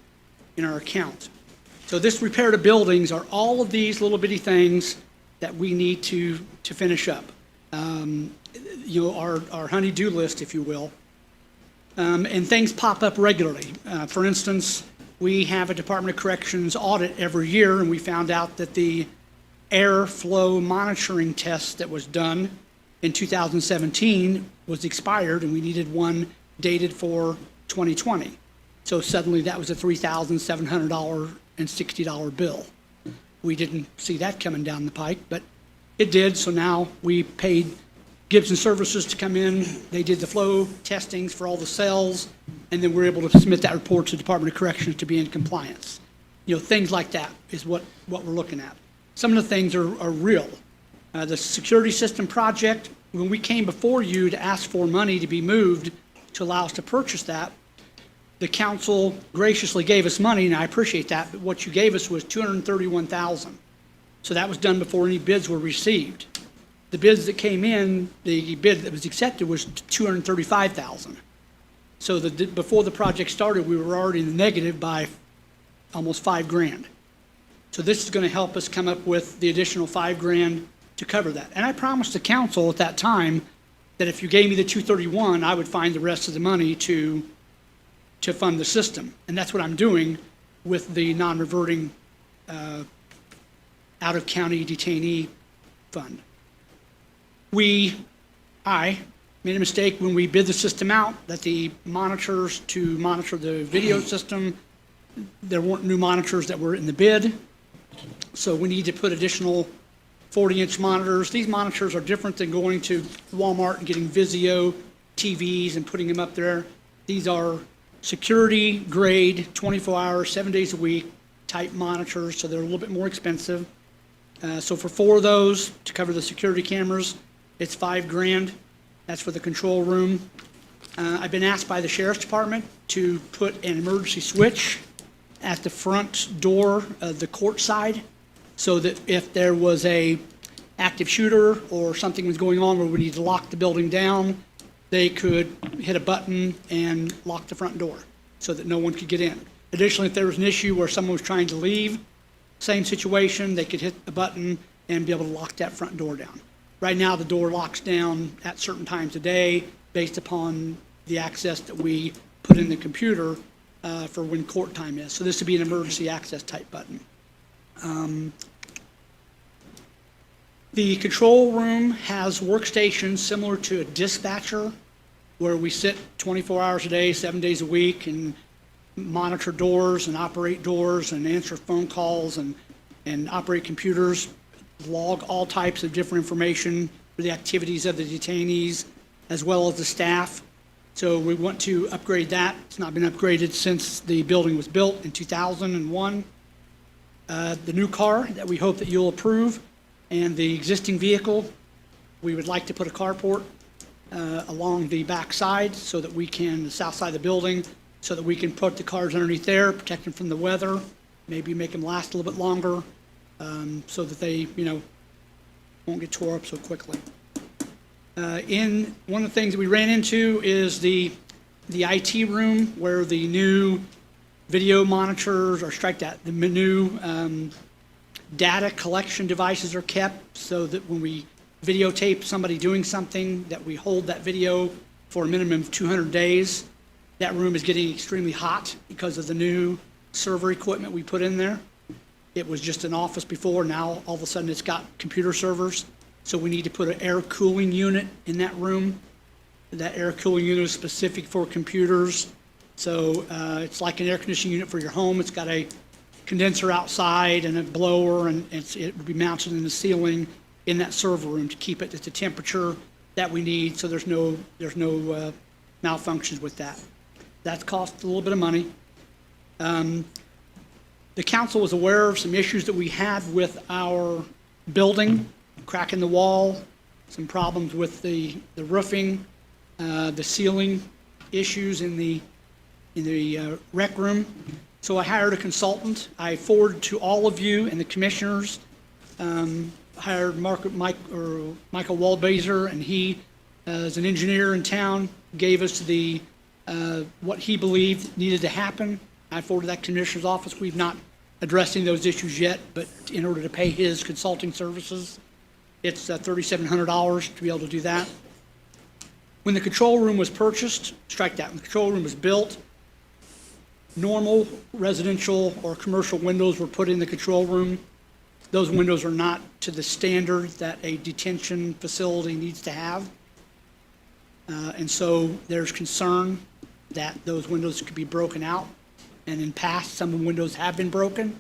our account. So this repair to buildings are all of these little bitty things that we need to finish up. Our honey-do list, if you will. And things pop up regularly. For instance, we have a Department of Corrections audit every year, and we found out that the airflow monitoring test that was done in 2017 was expired, and we needed one dated for 2020. So suddenly that was a $3,760 bill. We didn't see that coming down the pike, but it did. So now we paid Gibson Services to come in. They did the flow testings for all the cells, and then we're able to submit that report to the Department of Corrections to be in compliance. Things like that is what we're looking at. Some of the things are real. The security system project, when we came before you to ask for money to be moved to allow us to purchase that, the council graciously gave us money, and I appreciate that, but what you gave us was $231,000. So that was done before any bids were received. The bids that came in, the bid that was accepted was $235,000. So before the project started, we were already in the negative by almost $5,000. So this is going to help us come up with the additional $5,000 to cover that. And I promised the council at that time that if you gave me the $231,000, I would find the rest of the money to fund the system. And that's what I'm doing with the non-reverting out-of-county detainee fund. I made a mistake when we bid the system out, that the monitors to monitor the video system, there weren't new monitors that were in the bid. So we need to put additional 40-inch monitors. These monitors are different than going to Walmart and getting Vizio TVs and putting them up there. These are security grade, 24 hours, 7 days a week type monitors, so they're a little bit more expensive. So for 4 of those, to cover the security cameras, it's $5,000. That's for the control room. I've been asked by the sheriff's department to put an emergency switch at the front door of the court side, so that if there was a active shooter or something was going on where we need to lock the building down, they could hit a button and lock the front door so that no one could get in. Additionally, if there was an issue where someone was trying to leave, same situation, they could hit a button and be able to lock that front door down. Right now, the door locks down at certain times of day based upon the access that we put in the computer for when court time is. So this would be an emergency access type button. The control room has workstations similar to a dispatcher, where we sit 24 hours a day, 7 days a week, and monitor doors and operate doors and answer phone calls and operate computers, log all types of different information for the activities of the detainees as well as the staff. So we want to upgrade that. It's not been upgraded since the building was built in 2001. The new car that we hope that you'll approve, and the existing vehicle, we would like to put a carport along the back side so that we can, the south side of the building, so that we can put the cars underneath there, protect them from the weather, maybe make them last a little bit longer, so that they, won't get tore up so quickly. One of the things that we ran into is the IT room, where the new video monitors, or strike that, the new data collection devices are kept, so that when we videotape somebody doing something, that we hold that video for a minimum of 200 days. That room is getting extremely hot because of the new server equipment we put in there. It was just an office before, now all of a sudden it's got computer servers. So we need to put an air cooling unit in that room. That air cooling unit is specific for computers. So it's like an air conditioning unit for your home. It's got a condenser outside and a blower, and it would be mounted in the ceiling in that server room to keep it at the temperature that we need, so there's no malfunctions with that. That's cost a little bit of money. The council was aware of some issues that we had with our building, crack in the wall, some problems with the roofing, the ceiling issues in the rec room. So I hired a consultant. I forwarded to all of you and the commissioners, hired Michael Waldbaser, and he, as an engineer in town, gave us what he believed needed to happen. I forwarded that to the commissioner's office. We've not addressed any of those issues yet, but in order to pay his consulting services, it's $3,700 to be able to do that. When the control room was purchased, strike that, when the control room was built, normal residential or commercial windows were put in the control room. Those windows are not to the standard that a detention facility needs to have. And so there's concern that those windows could be broken out. And in past, some of the windows have been broken.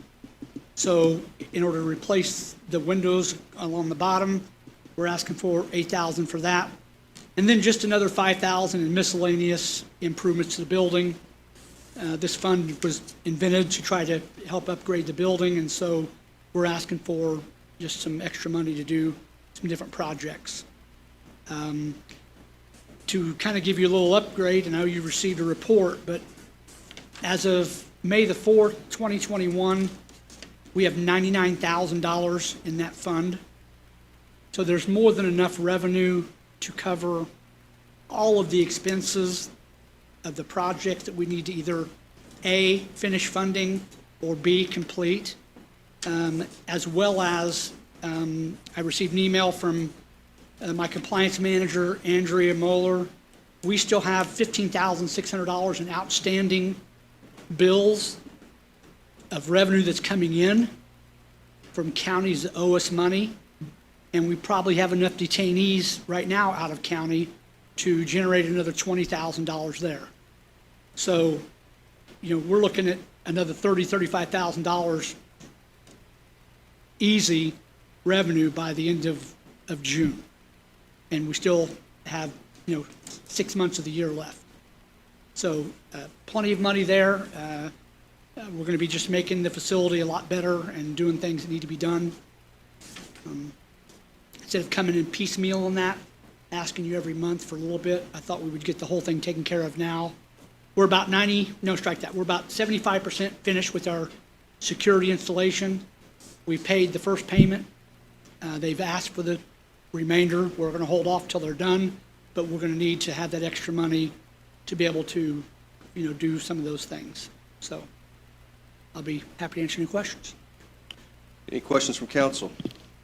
So in order to replace the windows along the bottom, we're asking for $8,000 for that. And then just another $5,000 in miscellaneous improvements to the building. This fund was invented to try to help upgrade the building, and so we're asking for just some extra money to do some different projects. To kind of give you a little upgrade, I know you received a report, but as of May the 4th, 2021, we have $99,000 in that fund. So there's more than enough revenue to cover all of the expenses of the project that we need to either A, finish funding, or B, complete, as well as I received an email from my compliance manager, Andrea Moeller. We still have $15,600 in outstanding bills of revenue that's coming in from counties that owe us money, and we probably have enough detainees right now out of county to generate another $20,000 there. So, we're looking at another $30,000, $35,000 easy revenue by the end of June. And we still have, 6 months of the year left. So plenty of money there. We're going to be just making the facility a lot better and doing things that need to be done. Instead of coming in piecemeal on that, asking you every month for a little bit, I thought we would get the whole thing taken care of now. We're about we're about 75% finished with our security installation. We paid the first payment. They've asked for the remainder. We're going to hold off till they're done, but we're going to need to have that extra money to be able to, do some of those things. So I'll be happy to answer any questions. Any questions from council?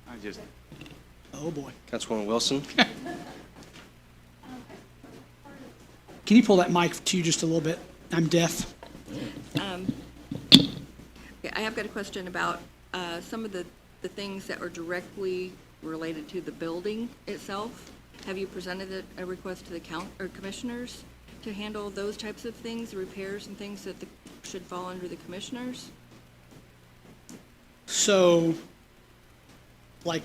I just, Oh, boy. Councilwoman Wilson? Can you pull that mic to you just a little bit? I'm deaf. Okay, I have got a question about some of the things that are directly related to the building itself. Have you presented a request to the commissioners to handle those types of things, the repairs and things that should fall under the commissioners? So, like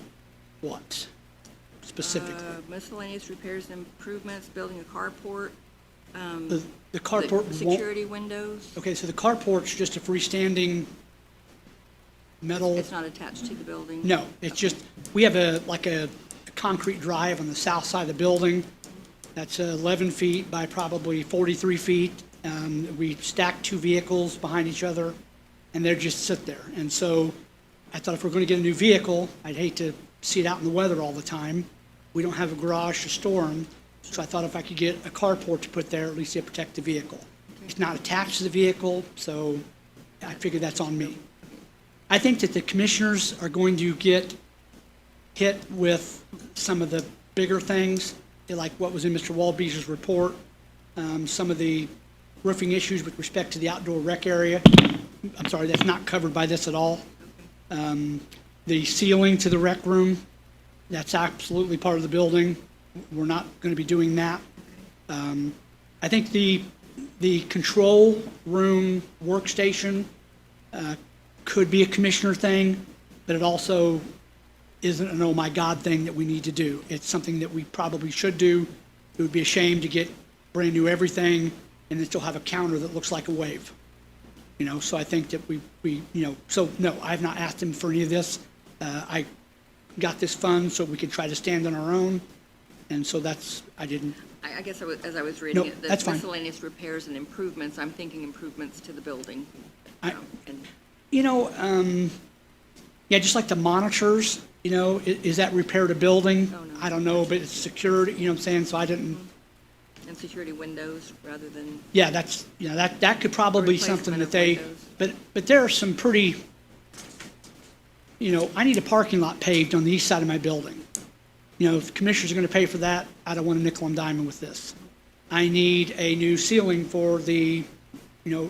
what specifically? Miscellaneous repairs and improvements, building a carport, The carport won't. security windows. Okay, so the carport's just a freestanding metal. It's not attached to the building? No, it's just, we have a concrete drive on the south side of the building. That's 11 feet by probably 43 feet. We stack 2 vehicles behind each other, and they just sit there. And so I thought if we're going to get a new vehicle, I'd hate to see it out in the weather all the time. We don't have a garage to store them, so I thought if I could get a carport to put there, at least it'd protect the vehicle. It's not attached to the vehicle, so I figured that's on me. I think that the commissioners are going to get hit with some of the bigger things, like what was in Mr. Walbee's report, some of the roofing issues with respect to the outdoor rec area. I'm sorry, that's not covered by this at all. The ceiling to the rec room, that's absolutely part of the building. We're not going to be doing that. I think the control room workstation could be a commissioner thing, but it also isn't an oh my God thing that we need to do. It's something that we probably should do. It would be a shame to get brand new everything and then still have a counter that looks like a wave. So I think that we so no, I have not asked him for any of this. I got this fund so we could try to stand on our own, and so I didn't. I guess as I was reading No, it, the that's fine. miscellaneous repairs and improvements, I'm thinking improvements to the building. I- And Yeah, just like the monitors, is that repair to building? Oh, no. I don't know, but it's secured, you know what I'm saying? So I didn't, and security windows rather than, yeah, that could probably be something Replacement that of they, windows. but there are some pretty, I need a parking lot paved on the east side of my building. If the commissioners are going to pay for that, I don't want a nickel and diamond with this. I need a new ceiling for the,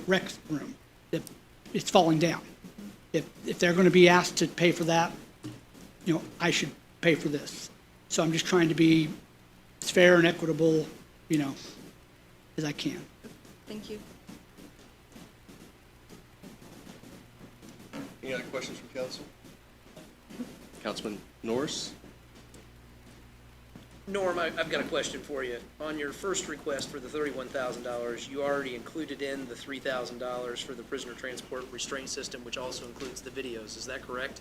rec room. It's falling down. If they're going to be asked to pay for that, I should pay for this. So I'm just trying to be as fair and equitable, as I can. thank you. Any other questions from council? Councilman Norris? Norm, I've got a question for you. On your first request for the $31,000, you already included in the $3,000 for the prisoner transport restraint system, which also includes the videos. Is that correct?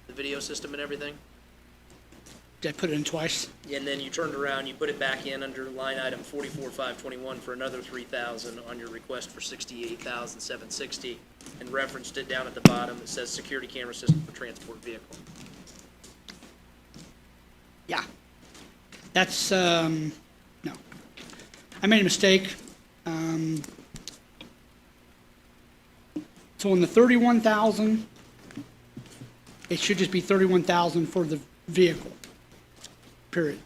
The video system and everything? Did I put it in twice? And then you turned around, you put it back in under line item 44,521 for another $3,000 on your request for $68,760, and referenced it down at the bottom. It says security camera system for transport vehicle. Yeah. That's, no. I made a mistake. So in the 31,000, it should just be 31,000 for the vehicle, period.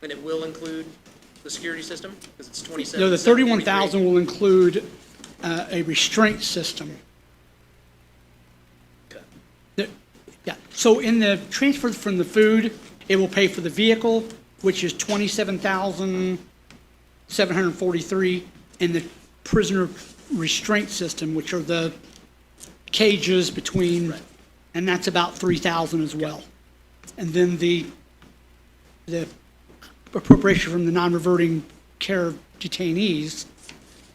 And it will include the security system? Because it's 27. No, the 31,000 will include a restraint system. Okay. Yeah, so in the transfer from the food, it will pay for the vehicle, which is 27,743, and the prisoner restraint system, which are the cages between, and that's about 3,000 as well. And then the appropriation from the non-reverting care of detainees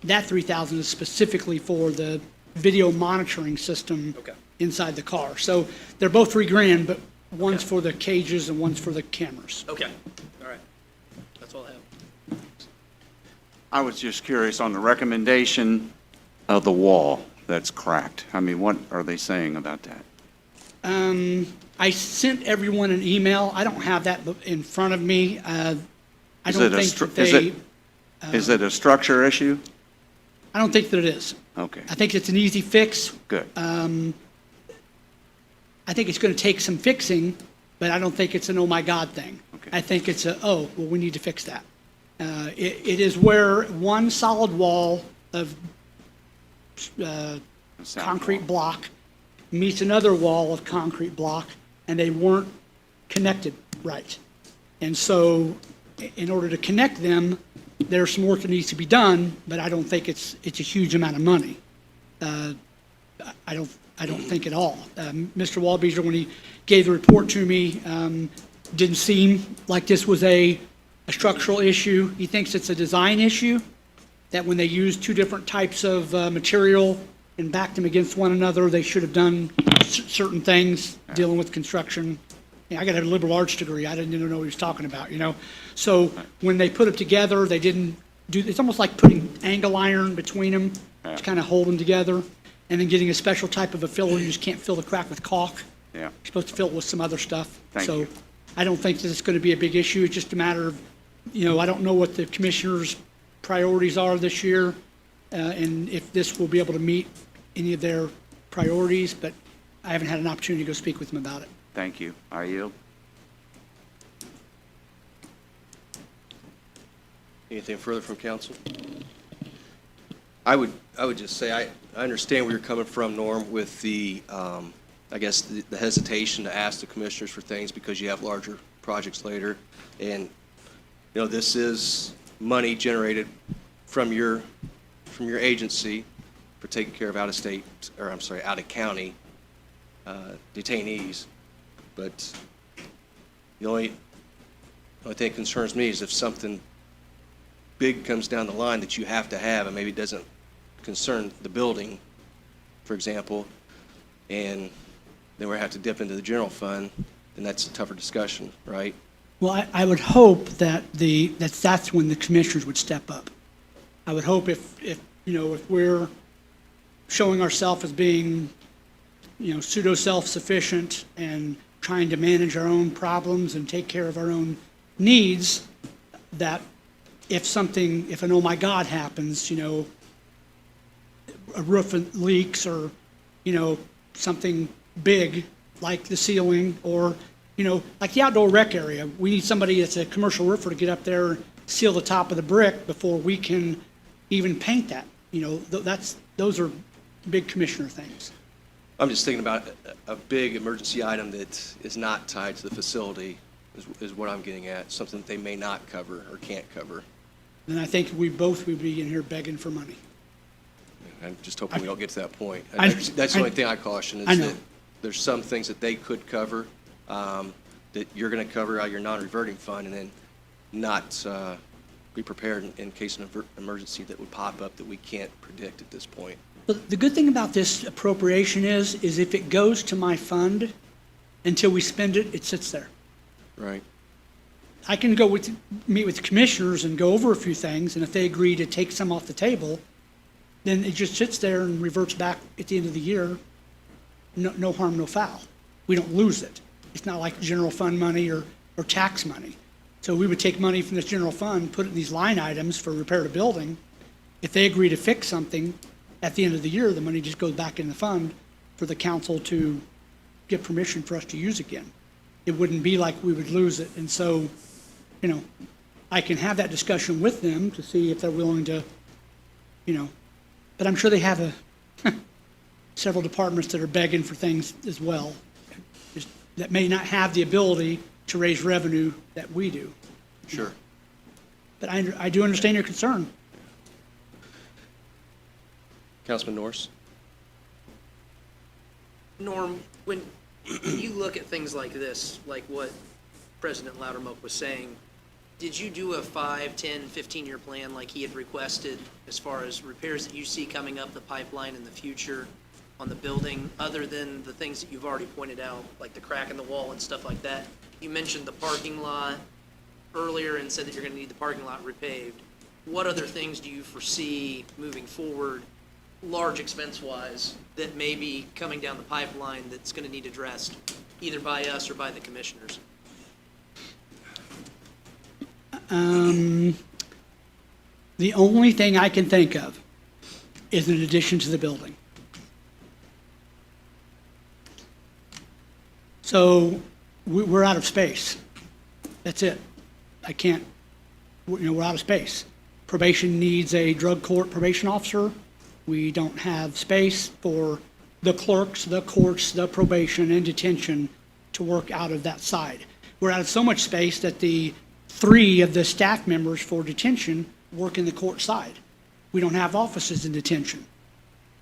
that 3,000 is specifically for the video monitoring system Okay. inside the car. So they're both $3,000, but one's Okay. for the cages and one's for the cameras. Okay, all right. That's all I have. I was just curious on the recommendation of the wall that's cracked. I mean, what are they saying about that? I sent everyone an email. I don't have that in front of me. I Is don't it a think stru- that is they, it- Is it a structure issue? I don't think that it is. Okay, I think it's an easy fix. good. I think it's going to take some fixing, but I don't think it's an oh my God thing. Okay. I think it's we need to fix that. It is where one solid wall of The south concrete wall. block meets another wall of concrete block, and they weren't connected right. And so, in order to connect them, there's some work that needs to be done, but I don't think it's a huge amount of money. I don't think at all. Mr. Walbeezer, when he gave the report to me, didn't seem like this was a structural issue. He thinks it's a design issue, that when they use two different types of material and backed them against one another, they should have done certain things dealing with construction. I got a liberal arts degree. I didn't even know what he was talking about, you know? So when they put it together, they didn't do, it's almost like putting angle iron between them to kind of hold them together, and then getting a special type of a filler. You just can't fill the crack with caulk. Yeah, You're supposed to fill it with some other stuff. Thank So you. I don't think that it's going to be a big issue. It's just a matter of, I don't know what the commissioners' priorities are this year, and if this will be able to meet any of their priorities, but I haven't had an opportunity to go speak with them about it. thank you. I yield. Anything further from council? I would just say, I understand where you're coming from, Norm, with the, I guess, the hesitation to ask the commissioners for things because you have larger projects later. And, this is money generated from your agency for taking care of out-of-state, or I'm sorry, out-of-county detainees. But the only thing that concerns me is if something big comes down the line that you have to have, and maybe it doesn't concern the building, for example, and then we have to dip into the general fund, then that's a tougher discussion, right? Well, I would hope that that's when the commissioners would step up. I would hope if we're showing ourselves as being, pseudo self-sufficient and trying to manage our own problems and take care of our own needs, that if an oh my God happens, a roof leaks or, something big like the ceiling or, like the outdoor rec area, we need somebody that's a commercial roofer to get up there and seal the top of the brick before we can even paint that. Those are big commissioner things. I'm just thinking about a big emergency item that is not tied to the facility is what I'm getting at, something that they may not cover or can't cover. And I think we both would be in here begging for money. I'm just hoping we don't get to that point. I- That's the only thing I caution I is know. that there's some things that they could cover that you're going to cover out of your non-reverting fund and then not be prepared in case of an emergency that would pop up that we can't predict at this point. But the good thing about this appropriation is if it goes to my fund, until we spend it, it sits there. Right. I can meet with the commissioners and go over a few things, and if they agree to take some off the table, then it just sits there and reverts back at the end of the year. No harm, no foul. We don't lose it. It's not like general fund money or tax money. So we would take money from this general fund, put it in these line items for repair to building. If they agree to fix something, at the end of the year, the money just goes back in the fund for the council to get permission for us to use again. It wouldn't be like we would lose it. And so, I can have that discussion with them to see if they're willing to, but I'm sure they have several departments that are begging for things as well, that may not have the ability to raise revenue that we do. Sure. But I do understand your concern. Councilman Norris? Norm, when you look at things like this, like what President Loudermilk was saying, did you do a 5, 10, 15-year plan like he had requested as far as repairs that you see coming up the pipeline in the future on the building, other than the things that you've already pointed out, like the crack in the wall and stuff like that? You mentioned the parking lot earlier and said that you're going to need the parking lot repaved. What other things do you foresee moving forward, large expense-wise, that may be coming down the pipeline that's going to need addressed, either by us or by the commissioners? The only thing I can think of is an addition to the building. So we're out of space. That's it. I can't, we're out of space. Probation needs a drug court probation officer. We don't have space for the clerks, the courts, the probation, and detention to work out of that side. We're out of so much space that the 3 of the staff members for detention work in the court side. We don't have offices in detention.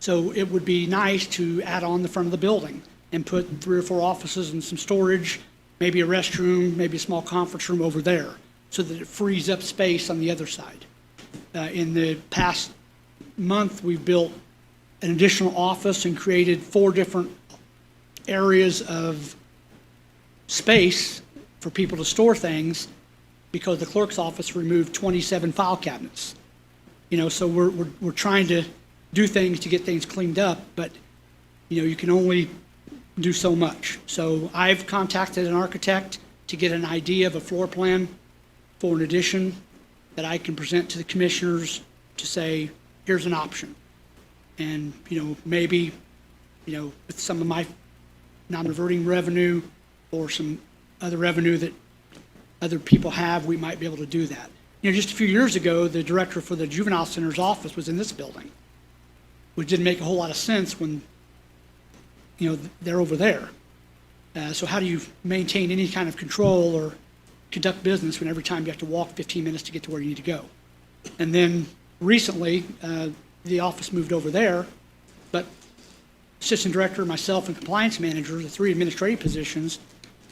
So it would be nice to add on the front of the building and put 3 or 4 offices and some storage, maybe a restroom, maybe a small conference room over there, so that it frees up space on the other side. In the past month, we've built an additional office and created 4 different areas of space for people to store things, because the clerk's office removed 27 file cabinets. So we're trying to do things to get things cleaned up, but, you can only do so much. So I've contacted an architect to get an idea of a floor plan for an addition that I can present to the commissioners to say, here's an option. And, maybe, with some of my non-reverting revenue or some other revenue that other people have, we might be able to do that. Just a few years ago, the director for the juvenile center's office was in this building, which didn't make a whole lot of sense when, they're over there. So how do you maintain any kind of control or conduct business when every time you have to walk 15 minutes to get to where you need to go? And then recently, the office moved over there, but assistant director, myself, and compliance manager, the 3 administrative positions,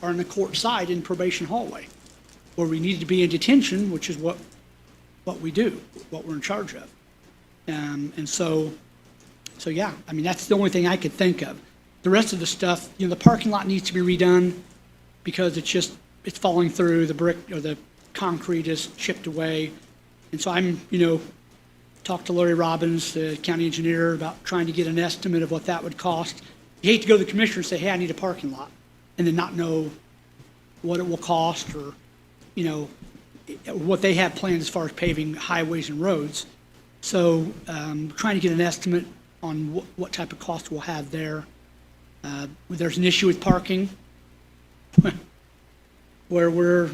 are in the court side in probation hallway, where we needed to be in detention, which is what we do, what we're in charge of. And so yeah, that's the only thing I could think of. The rest of the stuff, the parking lot needs to be redone because it's falling through, the brick or the concrete is chipped away. And so I'm, talked to Larry Robbins, the county engineer, about trying to get an estimate of what that would cost. You hate to go to the commissioner and say, hey, I need a parking lot, and then not know what it will cost or, what they have planned as far as paving highways and roads. So trying to get an estimate on what type of cost we'll have there. There's an issue with parking where we're,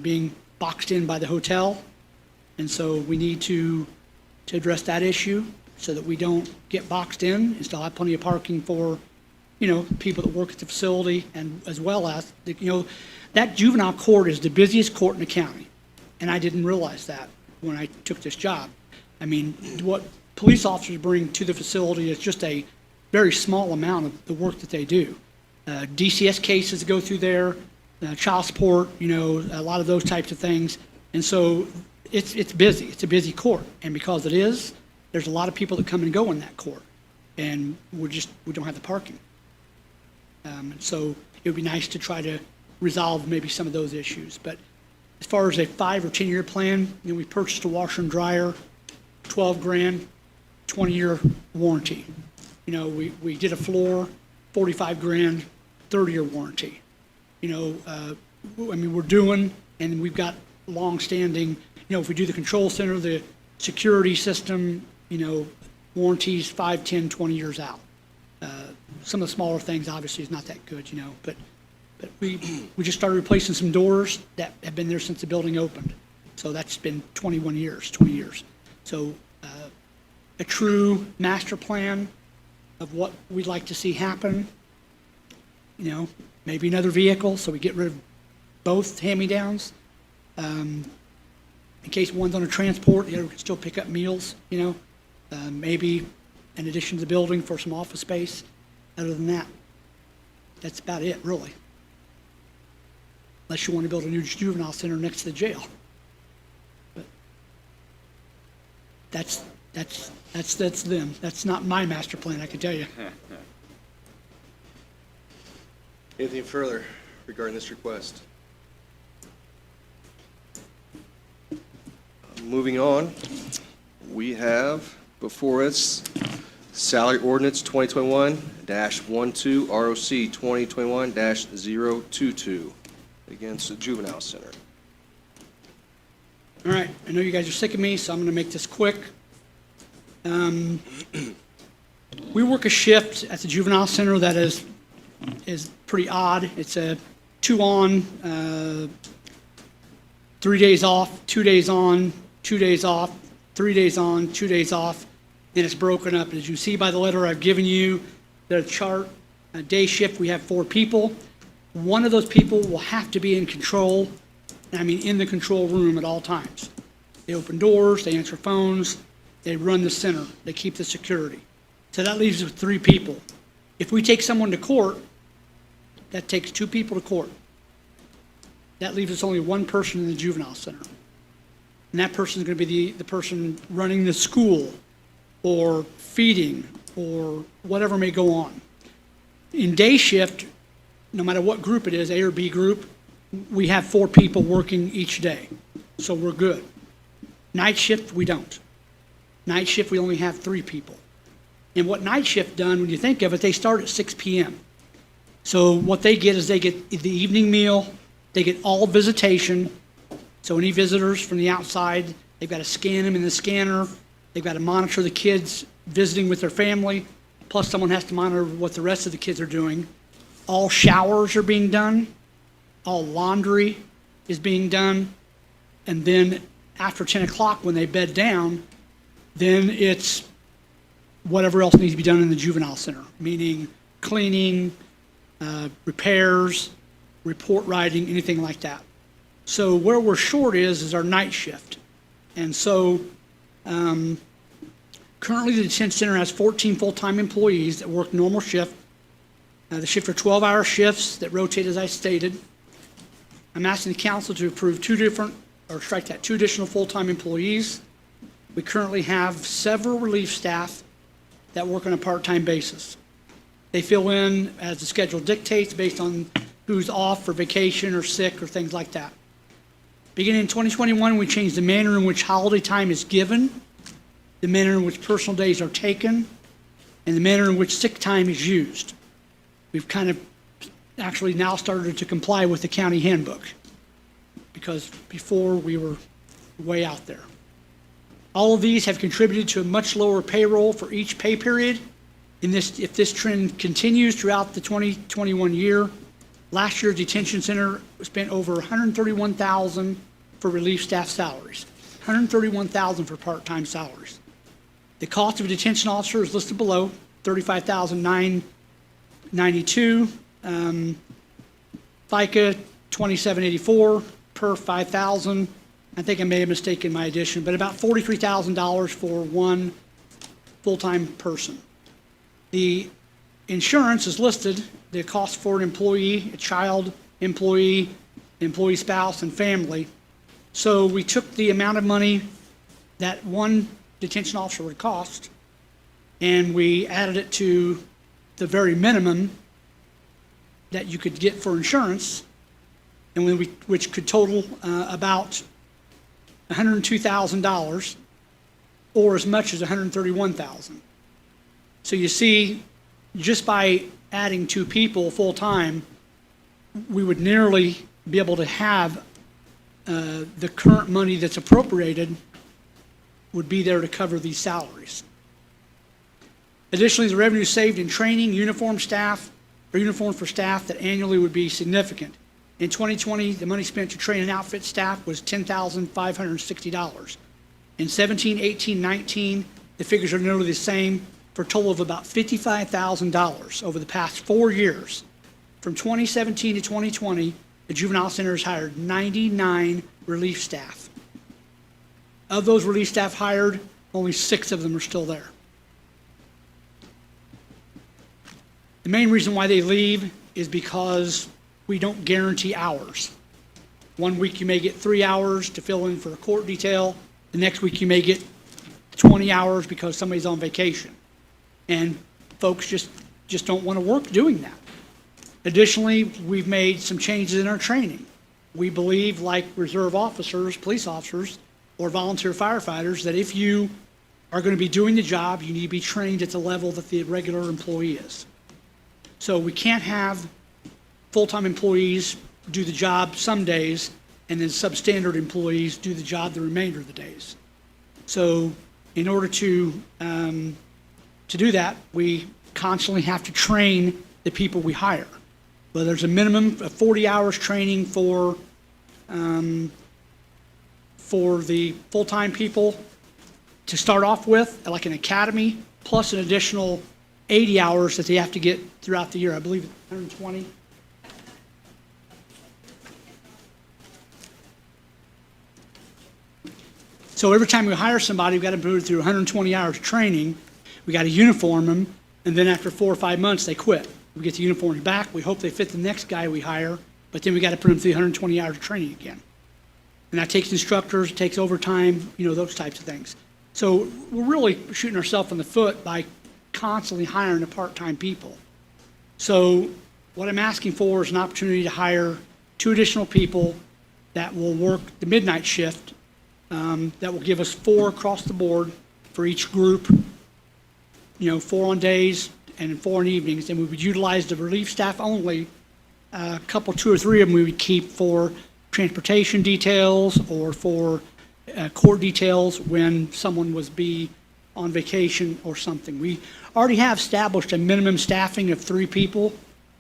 being boxed in by the hotel. And so we need to address that issue so that we don't get boxed in and still have plenty of parking for, people that work at the facility, and as well as, that juvenile court is the busiest court in the county. And I didn't realize that when I took this job. What police officers bring to the facility is just a very small amount of the work that they do. DCS cases go through there, child support, a lot of those types of things. And so it's busy. It's a busy court. And because it is, there's a lot of people that come and go in that court. And we don't have the parking. So it would be nice to try to resolve maybe some of those issues. But as far as a 5 or 10-year plan, we purchased a washer and dryer, $12,000, 20-year warranty. We did a floor, $45,000, 30-year warranty. We're doing, and we've got long-standing, if we do the control center, the security system, warranties 5, 10, 20 years out. Some of the smaller things obviously is not that good, but we just started replacing some doors that have been there since the building opened. So that's been 20 years. So a true master plan of what we'd like to see happen, maybe another vehicle so we get rid of both hand-me-downs. In case one's on a transport, the other can still pick up meals, maybe an addition to the building for some office space. Other than that, that's about it, really. unless you want to build a new juvenile center next to the jail. But that's them. That's not my master plan, I can tell you. Anything further regarding this request? Moving on, we have before us Salary Ordinance 2021-12, ROC 2021-022 against the Juvenile Center. All right, I know you guys are sick of me, so I'm going to make this quick. We work a shift at the juvenile center that is pretty odd. It's a 2 on, 3 days off, 2 days on, 2 days off, 3 days on, 2 days off, and it's broken up. As you see by the letter I've given you, the chart, a day shift, we have 4 people. One of those people will have to be in control, and I mean in the control room at all times. They open doors, they answer phones, they run the center, they keep the security. So that leaves us with 3 people. If we take someone to court, that takes 2 people to court. That leaves us only 1 person in the juvenile center. And that person is going to be the person running the school or feeding or whatever may go on. In day shift, no matter what group it is, A or B group, we have 4 people working each day. So we're good. Night shift, we don't. Night shift, we only have 3 people. And what night shift done, when you think of it, they start at 6 p.m. So what they get is they get the evening meal, they get all visitation. So any visitors from the outside, they've got to scan them in the scanner. They've got to monitor the kids visiting with their family. Plus someone has to monitor what the rest of the kids are doing. All showers are being done. All laundry is being done. And then after 10 o'clock when they bed down, then it's whatever else needs to be done in the juvenile center, meaning cleaning, repairs, report writing, anything like that. So where we're short is our night shift. And so currently the detention center has 14 full-time employees that work normal shift. The shift are 12-hour shifts that rotate as I stated. I'm asking the council to approve 2 additional full-time employees. We currently have several relief staff that work on a part-time basis. They fill in as the schedule dictates based on who's off for vacation or sick or things like that. Beginning in 2021, we changed the manner in which holiday time is given, the manner in which personal days are taken, and the manner in which sick time is used. We've kind of actually now started to comply with the county handbook because before we were way out there. All of these have contributed to a much lower payroll for each pay period. If this trend continues throughout the 2021 year, last year's detention center spent over $131,000 for relief staff salaries, $131,000 for part-time salaries. The cost of a detention officer is listed below, $35,992. FICA, $2,784 per $5,000. I think I may have mistaken my addition, but about $43,000 for one full-time person. The insurance is listed, the cost for an employee, a child, employee, employee spouse, and family. So we took the amount of money that one detention officer would cost, and we added it to the very minimum that you could get for insurance, and which could total about $102,000 or as much as $131,000. So you see, just by adding 2 people full-time, we would nearly be able to have the current money that's appropriated would be there to cover these salaries. Additionally, the revenue saved in training, uniforms for staff that annually would be significant. In 2020, the money spent to train and outfit staff was $10,560. In 17, 18, 19, the figures are nearly the same for a total of about $55,000 over the past 4 years. From 2017 to 2020, the Juvenile Center has hired 99 relief staff. Of those relief staff hired, only 6 of them are still there. The main reason why they leave is because we don't guarantee hours. 1 week you may get 3 hours to fill in for a court detail. The next week you may get 20 hours because somebody's on vacation. And folks just don't want to work doing that. Additionally, we've made some changes in our training. We believe, like reserve officers, police officers, or volunteer firefighters, that if you are going to be doing the job, you need to be trained at the level that the regular employee is. So we can't have full-time employees do the job some days, and then substandard employees do the job the remainder of the days. So in order to do that, we constantly have to train the people we hire. Well, there's a minimum of 40 hours training for the full-time people to start off with, like an academy, plus an additional 80 hours that they have to get throughout the year. I believe it's 120. So every time we hire somebody, we've got to put it through 120 hours of training. We got to uniform them, and then after 4 or 5 months, they quit. We get the uniforms back. We hope they fit the next guy we hire, but then we got to put them through 120 hours of training again. And that takes instructors, it takes overtime, those types of things. So we're really shooting ourselves in the foot by constantly hiring the part-time people. So what I'm asking for is an opportunity to hire 2 additional people that will work the midnight shift, that will give us 4 across the board for each group, 4 on days and 4 on evenings. And we would utilize the relief staff only. A couple, 2 or 3 of them we would keep for transportation details or for court details when someone was on vacation or something. We already have established a minimum staffing of 3 people.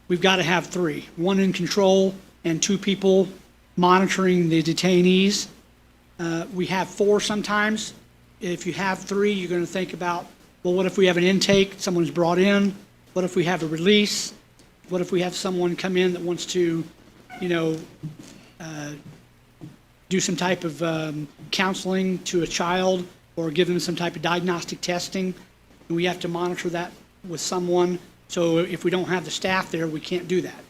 We've got to have 3, 1 in control and 2 people monitoring the detainees. We have 4 sometimes. If you have 3, you're going to think about, well, what if we have an intake, someone's brought in? What if we have a release? What if we have someone come in that wants to, do some type of counseling to a child or give them some type of diagnostic testing? And we have to monitor that with someone. So if we don't have the staff there, we can't do that.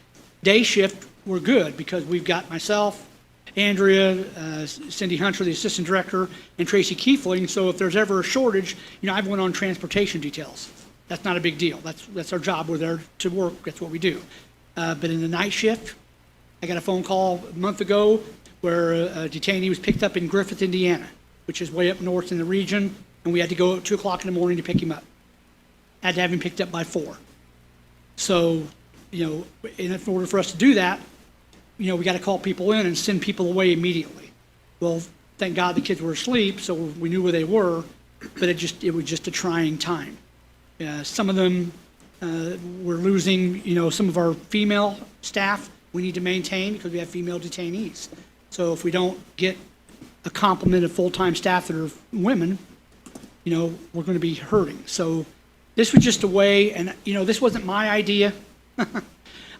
Day shift, we're good because we've got myself, Andrea, Cindy Hunter, the assistant director, and Tracy Kiefling. So if there's ever a shortage, I've went on transportation details. That's not a big deal. That's our job. We're there to work. That's what we do. But in the night shift, I got a phone call a month ago where a detainee was picked up in Griffith, Indiana, which is way up north in the region, and we had to go at 2 o'clock in the morning to pick him up. Had to have him picked up by 4. So, in order for us to do that, we got to call people in and send people away immediately. Well, thank God the kids were asleep, so we knew where they were, but it was just a trying time. Some of them we're losing, some of our female staff we need to maintain because we have female detainees. So if we don't get a complement of full-time staff that are women, we're going to be hurting. So this was just a way, and this wasn't my idea.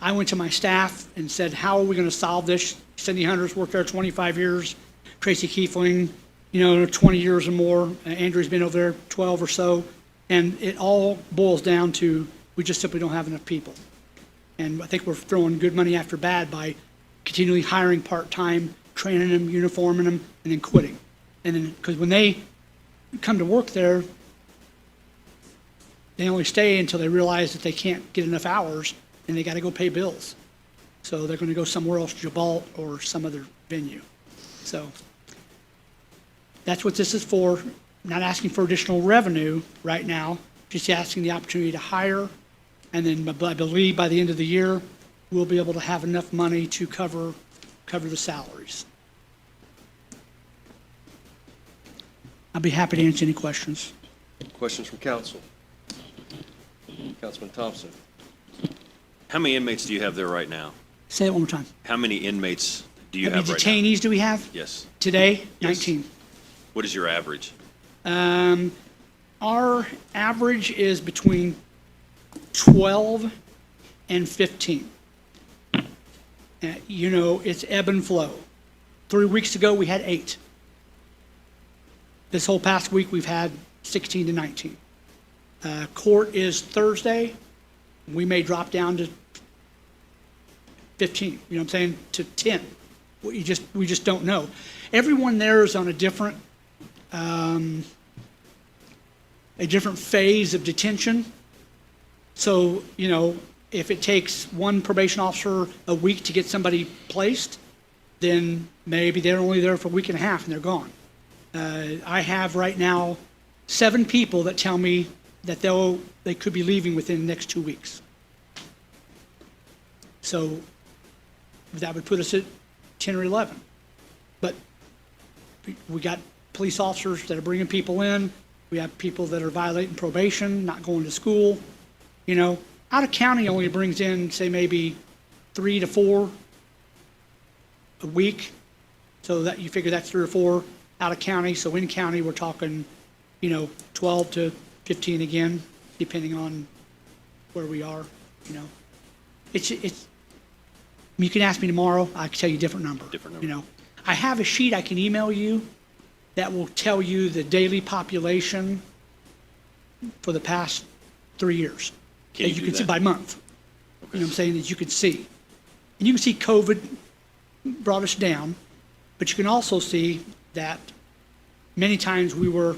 I went to my staff and said, how are we going to solve this? Cindy Hunter's worked there 25 years. Tracy Kiefling, 20 years or more. Andrew's been over there 12 or so. And it all boils down to we just simply don't have enough people. And I think we're throwing good money after bad by continually hiring part-time, training them, uniforming them, and then quitting. And then, because when they come to work there, they only stay until they realize that they can't get enough hours and they got to go pay bills. So they're going to go somewhere else, Jabalt or some other venue. So that's what this is for. Not asking for additional revenue right now, just asking the opportunity to hire. And then I believe by the end of the year, we'll be able to have enough money to cover the salaries. I'll be happy to answer any questions. Questions from council? Councilman Thompson. How many inmates do you have there right now? Say it one more time. How many inmates do you How many have right now? detainees do we have? Yes. Today, Yes. 19. What is your average? Our average is between 12 and 15. It's ebb and flow. 3 weeks ago, we had 8. This whole past week, we've had 16 to 19. Court is Thursday. We may drop down to 15, to 10. We just don't know. Everyone there is on a different phase of detention. So, you know, if it takes one probation officer a week to get somebody placed, then maybe they're only there for a week and a half and they're gone. I have right now 7 people that tell me that they could be leaving within the next 2 weeks. So that would put us at 10 or 11. But we got police officers that are bringing people in. We have people that are violating probation, not going to school. You know, out of county only brings in, say, maybe 3 to 4 a week. So that you figure that's 3 or 4 out of county. So in county, we're talking, you know, 12 to 15 again, depending on where we are, you know. You can ask me tomorrow, I can tell you a different number. You know, I have a sheet I can email you that will tell you the daily population for the past 3 years. Can you do can see that? by month. You know what I'm saying, that you could see. And you can see COVID brought us down, but you can also see that many times we were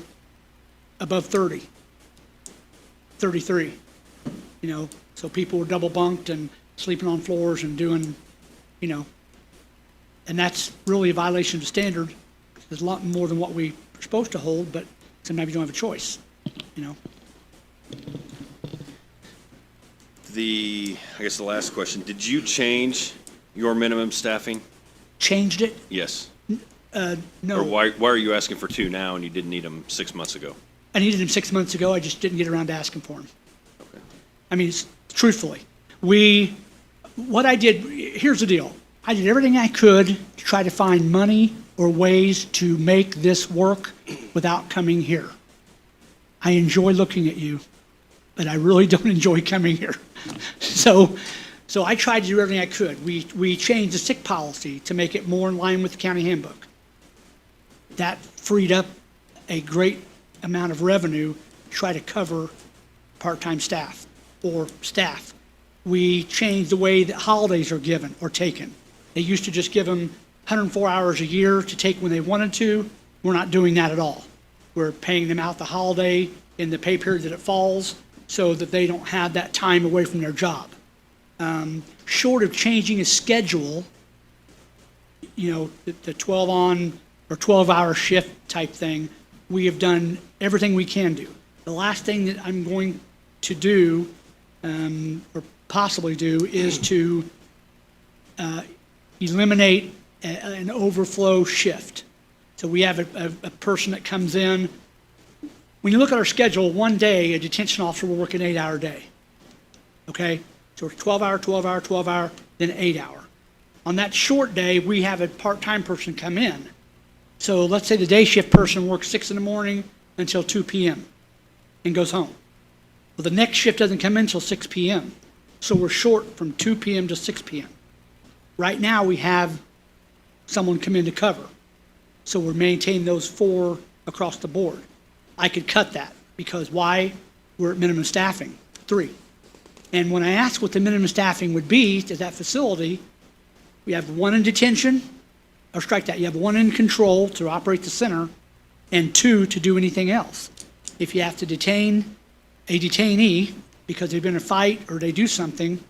above 30, 33, you know, so people were double bunked and sleeping on floors and doing, you know, and that's really a violation of standard. There's a lot more than what we are supposed to hold, but sometimes you don't have a choice, you know. I guess the last question, did you change your minimum staffing? Changed it? Yes. No. Or why are you asking for 2 now and you didn't need them 6 months ago? I needed him 6 months ago, I just didn't get around to asking for him. Okay. I mean, truthfully, what I did, here's the deal. I did everything I could to try to find money or ways to make this work without coming here. I enjoy looking at you, but I really don't enjoy coming here. So I tried to do everything I could. We changed the sick policy to make it more in line with the county handbook. That freed up a great amount of revenue to try to cover part-time staff or staff. We changed the way that holidays are given or taken. They used to just give them 104 hours a year to take when they wanted to. We're not doing that at all. We're paying them out the holiday in the pay period that it falls so that they don't have that time away from their job. Short of changing a schedule, you know, the 12 on or 12-hour shift type thing, we have done everything we can do. The last thing that I'm going to do, or possibly do, is to eliminate an overflow shift. So we have a person that comes in. When you look at our schedule, one day a detention officer will work an 8-hour day. Okay? So it's 12-hour, 12-hour, 12-hour, then 8-hour. On that short day, we have a part-time person come in. So let's say the day shift person works 6 in the morning until 2 p.m. and goes home. Well, the next shift doesn't come in until 6 p.m. So we're short from 2 p.m. to 6 p.m. Right now, we have someone come in to cover. So we're maintaining those 4 across the board. I could cut that because why? We're at minimum staffing, 3. And when I asked what the minimum staffing would be to that facility, we have 1 in detention, or strike that, you have 1 in control to operate the center, and 2 to do anything else. If you have to detain a detainee because they've been in a fight or they do something, you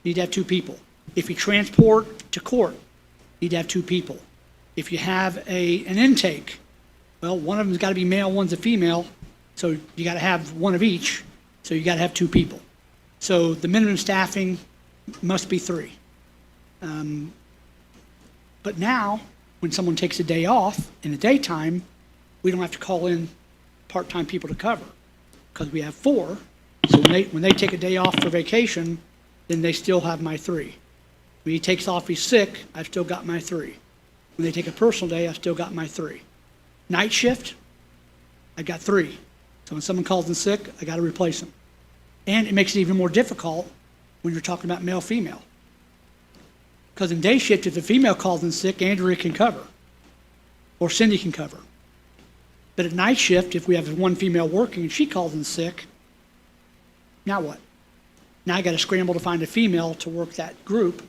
need to have 2 people. If you transport to court, you need to have 2 people. If you have an intake, well, one of them's got to be male, one's a female, so you got to have 1 of each, so you got to have 2 people. So the minimum staffing must be 3. But now, when someone takes a day off in the daytime, we don't have to call in part-time people to cover because we have 4. So when they take a day off for vacation, then they still have my 3. When he takes off, he's sick, I've still got my 3. When they take a personal day, I've still got my 3. Night shift, I've got 3. So when someone calls in sick, I got to replace them. And it makes it even more difficult when you're talking about male-female. Because in day shift, if the female calls in sick, Andrea can cover, or Cindy can cover. But at night shift, if we have 1 female working and she calls in sick, now what? Now I got to scramble to find a female to work that group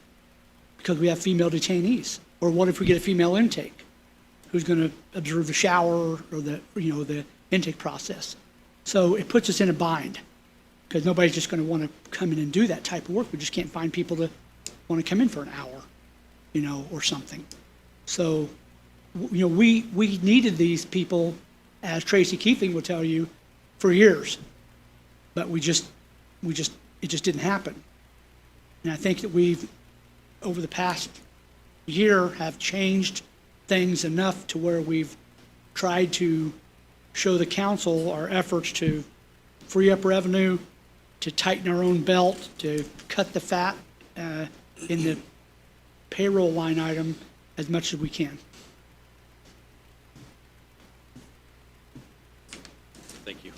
because we have female detainees? Or what if we get a female intake? Who's going to observe the shower or the intake process? So it puts us in a bind, because nobody's just going to want to come in and do that type of work. We just can't find people to want to come in for an hour, or something. So, we needed these people, as Tracy Keithing will tell you, for years. But it just didn't happen. And I think that we've, over the past year, have changed things enough to where we've tried to show the council our efforts to free up revenue, to tighten our own belt, to cut the fat in the payroll line item as much as we can. Thank you.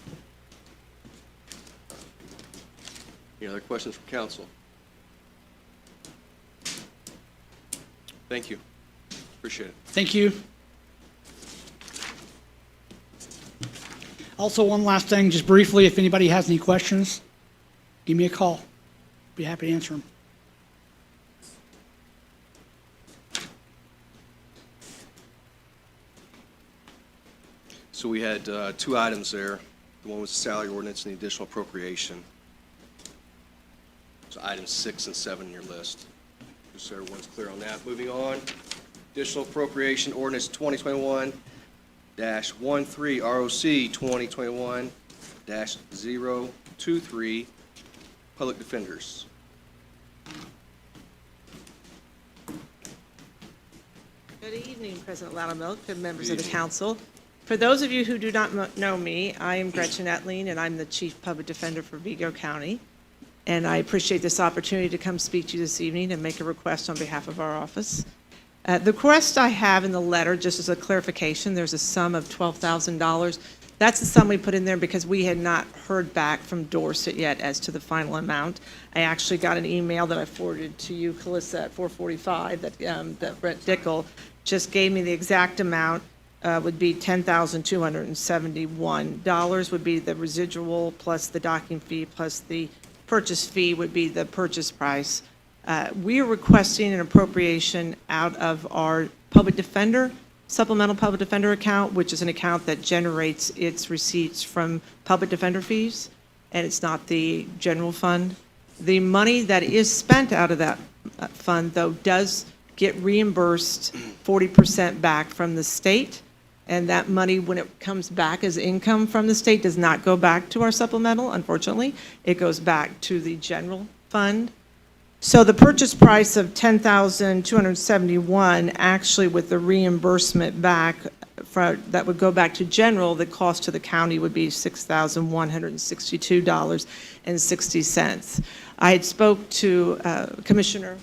Any other questions from council? Thank you. Appreciate it. Thank you. Also, one last thing, just briefly, if anybody has any questions, give me a call. Be happy to answer them. So we had two items there. The one was the salary ordinance and the additional appropriation. So items 6 and 7 in your list. Just so everyone's clear on that. Moving on, additional appropriation ordinance 2021-13 ROC 2021-023 public defenders. Good evening, President Loudermilk, good members of the council. For those of you who do not know me, I am Gretchen Etling, and I'm the Chief Public Defender for Vigo County. And I appreciate this opportunity to come speak to you this evening and make a request on behalf of our office. The request I have in the letter, just as a clarification, there's a sum of $12,000. That's the sum we put in there because we had not heard back from Dorset yet as to the final amount. I actually got an email that I forwarded to you, Calissa, at 4:45, that Brett Dickel just gave me the exact amount. Would be $10,271 would be the residual plus the docking fee plus the purchase fee would be the purchase price. We are requesting an appropriation out of our public defender, supplemental public defender account, which is an account that generates its receipts from public defender fees, and it's not the general fund. The money that is spent out of that fund, though, does get reimbursed 40% back from the state. And that money, when it comes back as income from the state, does not go back to our supplemental, unfortunately. It goes back to the general fund. So the purchase price of $10,271, actually with the reimbursement back, that would go back to general, the cost to the county would be $6,162.60. I had spoke to Commissioner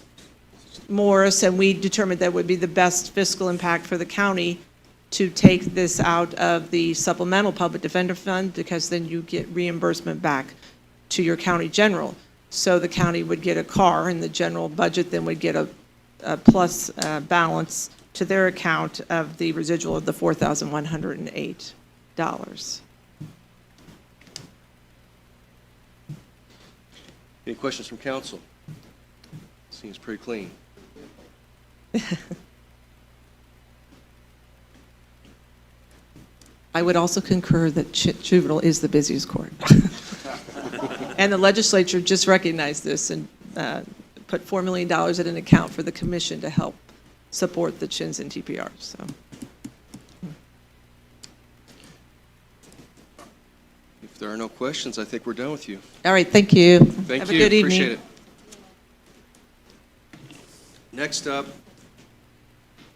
Morris, and we determined that would be the best fiscal impact for the county to take this out of the supplemental public defender fund, because then you get reimbursement back to your county general. So the county would get a car, and the general budget then would get a plus balance to their account of the residual of the $4,108. Any questions from council? Seems pretty clean. I would also concur that juvenile is the busiest court. And the legislature just recognized this and put $4 million in an account for the commission to help support the chins and TPRs. So. If there are no questions, I think we're done with you. All right, thank you. Thank Have you. a good evening. Appreciate it. Next up,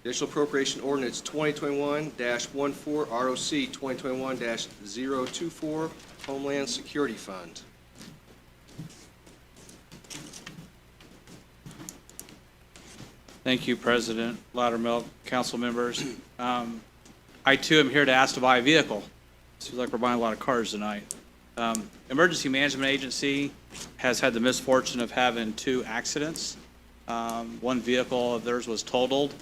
additional appropriation ordinance 2021-14 ROC 2021-024 Homeland Security Fund. Thank you, President Loudermilk, council members. I too am here to ask to buy a vehicle. Seems like we're buying a lot of cars tonight. Emergency Management Agency has had the misfortune of having 2 accidents. One vehicle of theirs was totaled.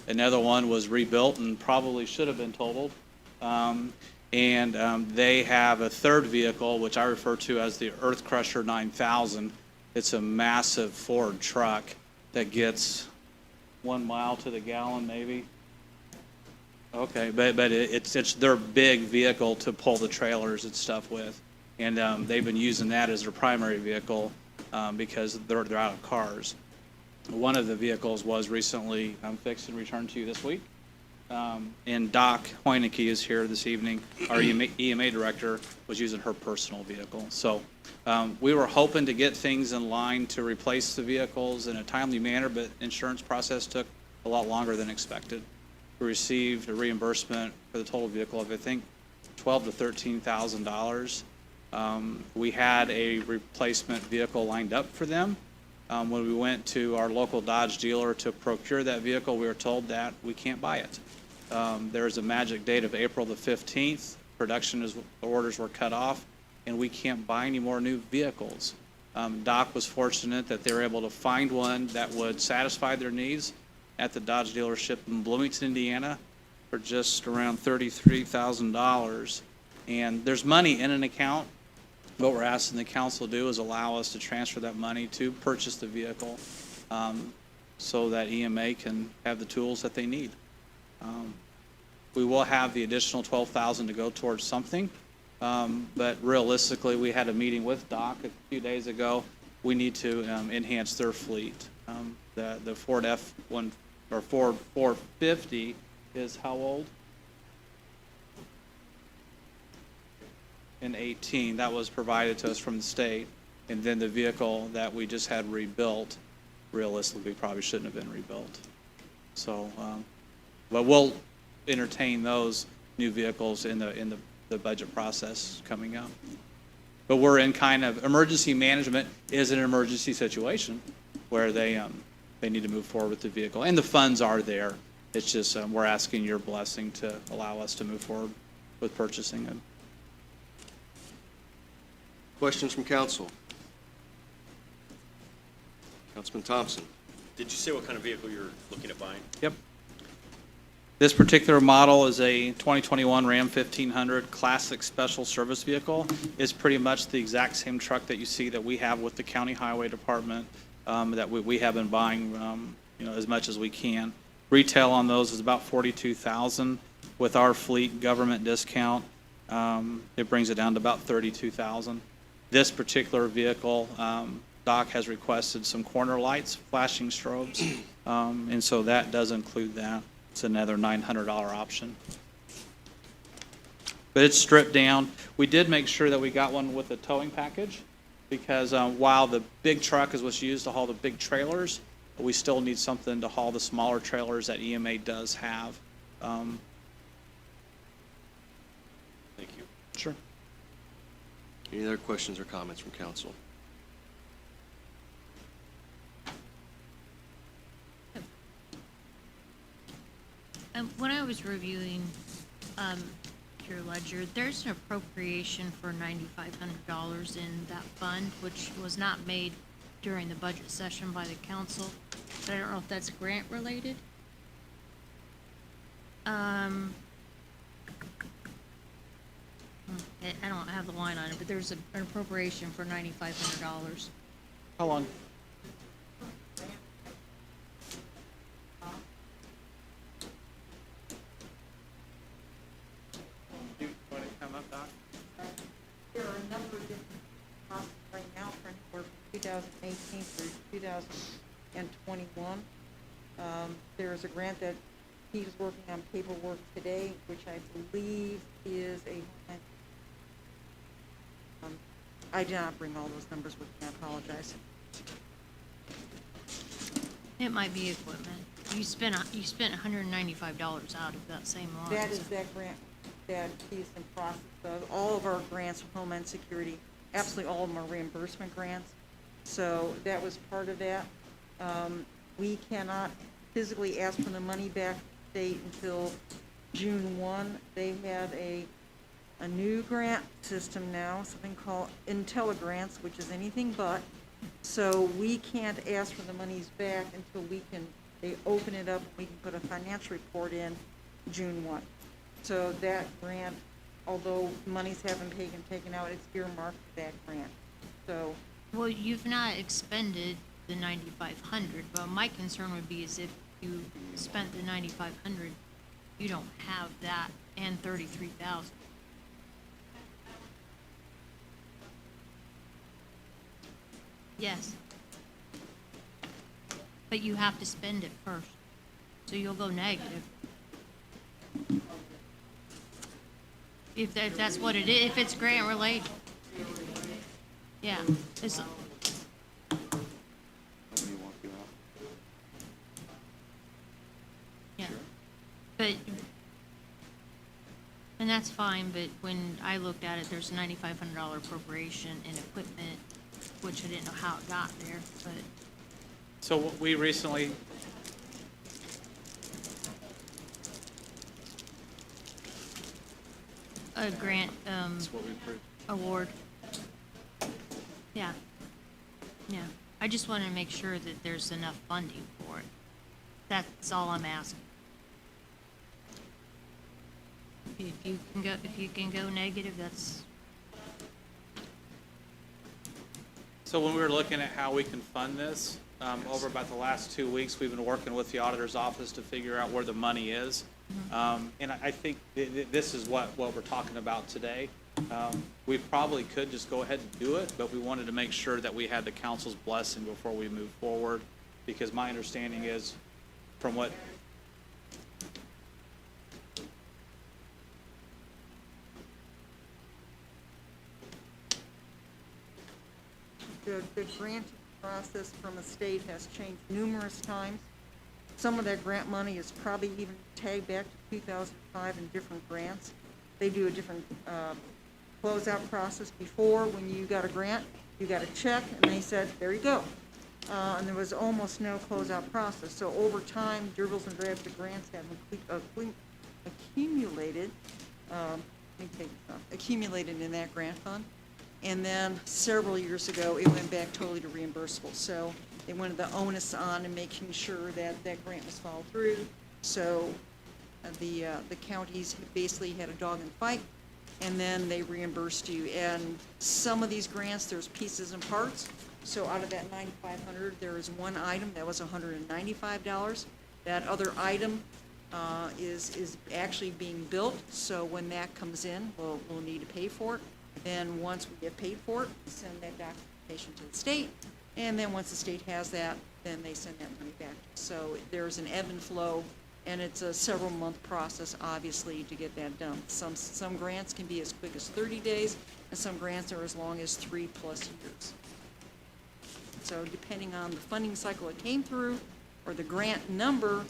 Another one was rebuilt and probably should have been totaled. They have a third vehicle, which I refer to as the Earth Crusher 9000. It's a massive Ford truck that gets 1 mile to the gallon, maybe. Okay, but it's their big vehicle to pull the trailers and stuff with. And they've been using that as their primary vehicle because they're out of cars. One of the vehicles was recently fixed and returned to you this week. And Doc Hoineke is here this evening. Our EMA director was using her personal vehicle. So we were hoping to get things in line to replace the vehicles in a timely manner, but insurance process took a lot longer than expected. We received a reimbursement for the total vehicle of, I think, $12,000 to $13,000. We had a replacement vehicle lined up for them. When we went to our local Dodge dealer to procure that vehicle, we were told that we can't buy it. There is a magic date of April the 15th. Production orders were cut off, and we can't buy any more new vehicles. Doc was fortunate that they were able to find one that would satisfy their needs at the Dodge dealership in Bloomington, Indiana, for just around $33,000. And there's money in an account. What we're asking the council to do is allow us to transfer that money to purchase the vehicle so that EMA can have the tools that they need. We will have the additional $12,000 to go towards something, but realistically, we had a meeting with Doc a few days ago. We need to enhance their fleet. The Ford F1 or Ford 450 is how old? In 18, that was provided to us from the state. And then the vehicle that we just had rebuilt, realistically, probably shouldn't have been rebuilt. So, but we'll entertain those new vehicles in the budget process coming up. But we're in kind of, emergency management is an emergency situation where they need to move forward with the vehicle. And the funds are there. It's just we're asking your blessing to allow us to move forward with purchasing it. Questions from council? Councilman Thompson. Did you say what kind of vehicle you're looking at buying? Yep. This particular model is a 2021 Ram 1500 Classic Special Service Vehicle. It's pretty much the exact same truck that you see that we have with the County Highway Department that we have been buying as much as we can. Retail on those is about $42,000. With our fleet government discount, it brings it down to about $32,000. This particular vehicle, Doc has requested some corner lights, flashing strobes, and so that does include that. It's another $900 option. But it's stripped down. We did make sure that we got one with a towing package because while the big truck is what's used to haul the big trailers, we still need something to haul the smaller trailers that EMA does have. Thank you. Sure. Any other questions or comments from council? When I was reviewing your ledger, there's an appropriation for $9,500 in that fund, which was not made during the budget session by the council. But I don't know if that's grant related. I don't have the line on it, but there's an appropriation for $9,500. How long? Do you want to come up, Doc? There are a number of different costs right now for anywhere from 2018 through 2021. There's a grant that he's working on paperwork today, which I believe is a Homeland. I did not bring all those numbers with me, I apologize. It might be equipment. You spent $195 out of that same line. That is that grant that he's in process of. All of our grants from Homeland Security, absolutely all of them are reimbursement grants. So that was part of that. We cannot physically ask for the money back to the state until June 1. They have a new grant system now, something called IntelliGrants, which is anything but. So we can't ask for the monies back until they open it up and we can put a financial report in June 1. So that grant, although monies haven't been taken out, it's earmarked for that grant. So. Well, you've not expended the $9,500, but my concern would be is if you spent the 9,500, you don't have that and 33,000. Yes. But you have to spend it first, so you'll go negative. If that's what it is, if it's grant related. Yeah, it's, yeah. But, and that's fine, but when I looked at it, there's a $9,500 appropriation in equipment, which I didn't know how it got there, but. So what we recently, A grant, that's what we approved. award. Yeah, yeah. I just wanted to make sure that there's enough funding for it. That's all I'm asking. If you can go negative, that's, So when we were looking at how we can fund this, over about the last 2 weeks, we've been working with the auditor's office to figure out where the money is. And I think this is what we're talking about today. We probably could just go ahead and do it, but we wanted to make sure that we had the council's blessing before we move forward, because my understanding is, from what The granting process from the state has changed numerous times. Some of that grant money is probably even tagged back to 2005 in different grants. They do a different closeout process. Before, when you got a grant, you got a check, and they said, there you go. And there was almost no closeout process. So over time, dribbles and drabs of grants have accumulated, accumulated in that grant fund. And then several years ago, it went back totally to reimbursable. So they wanted the onus on and making sure that that grant was followed through. So the counties basically had a dog in the fight, and then they reimbursed you. And some of these grants, there's pieces and parts. So out of that $9,500, there is one item that was $195. That other item is actually being built. So when that comes in, we'll need to pay for it. Then once we get paid for it, we send that documentation to the state, and then once the state has that, then they send that money back. So there's an ebb and flow, and it's a several-month process, obviously, to get that done. Some grants can be as quick as 30 days, and some grants are as long as 3+ years. So depending on the funding cycle it came through, or the grant number,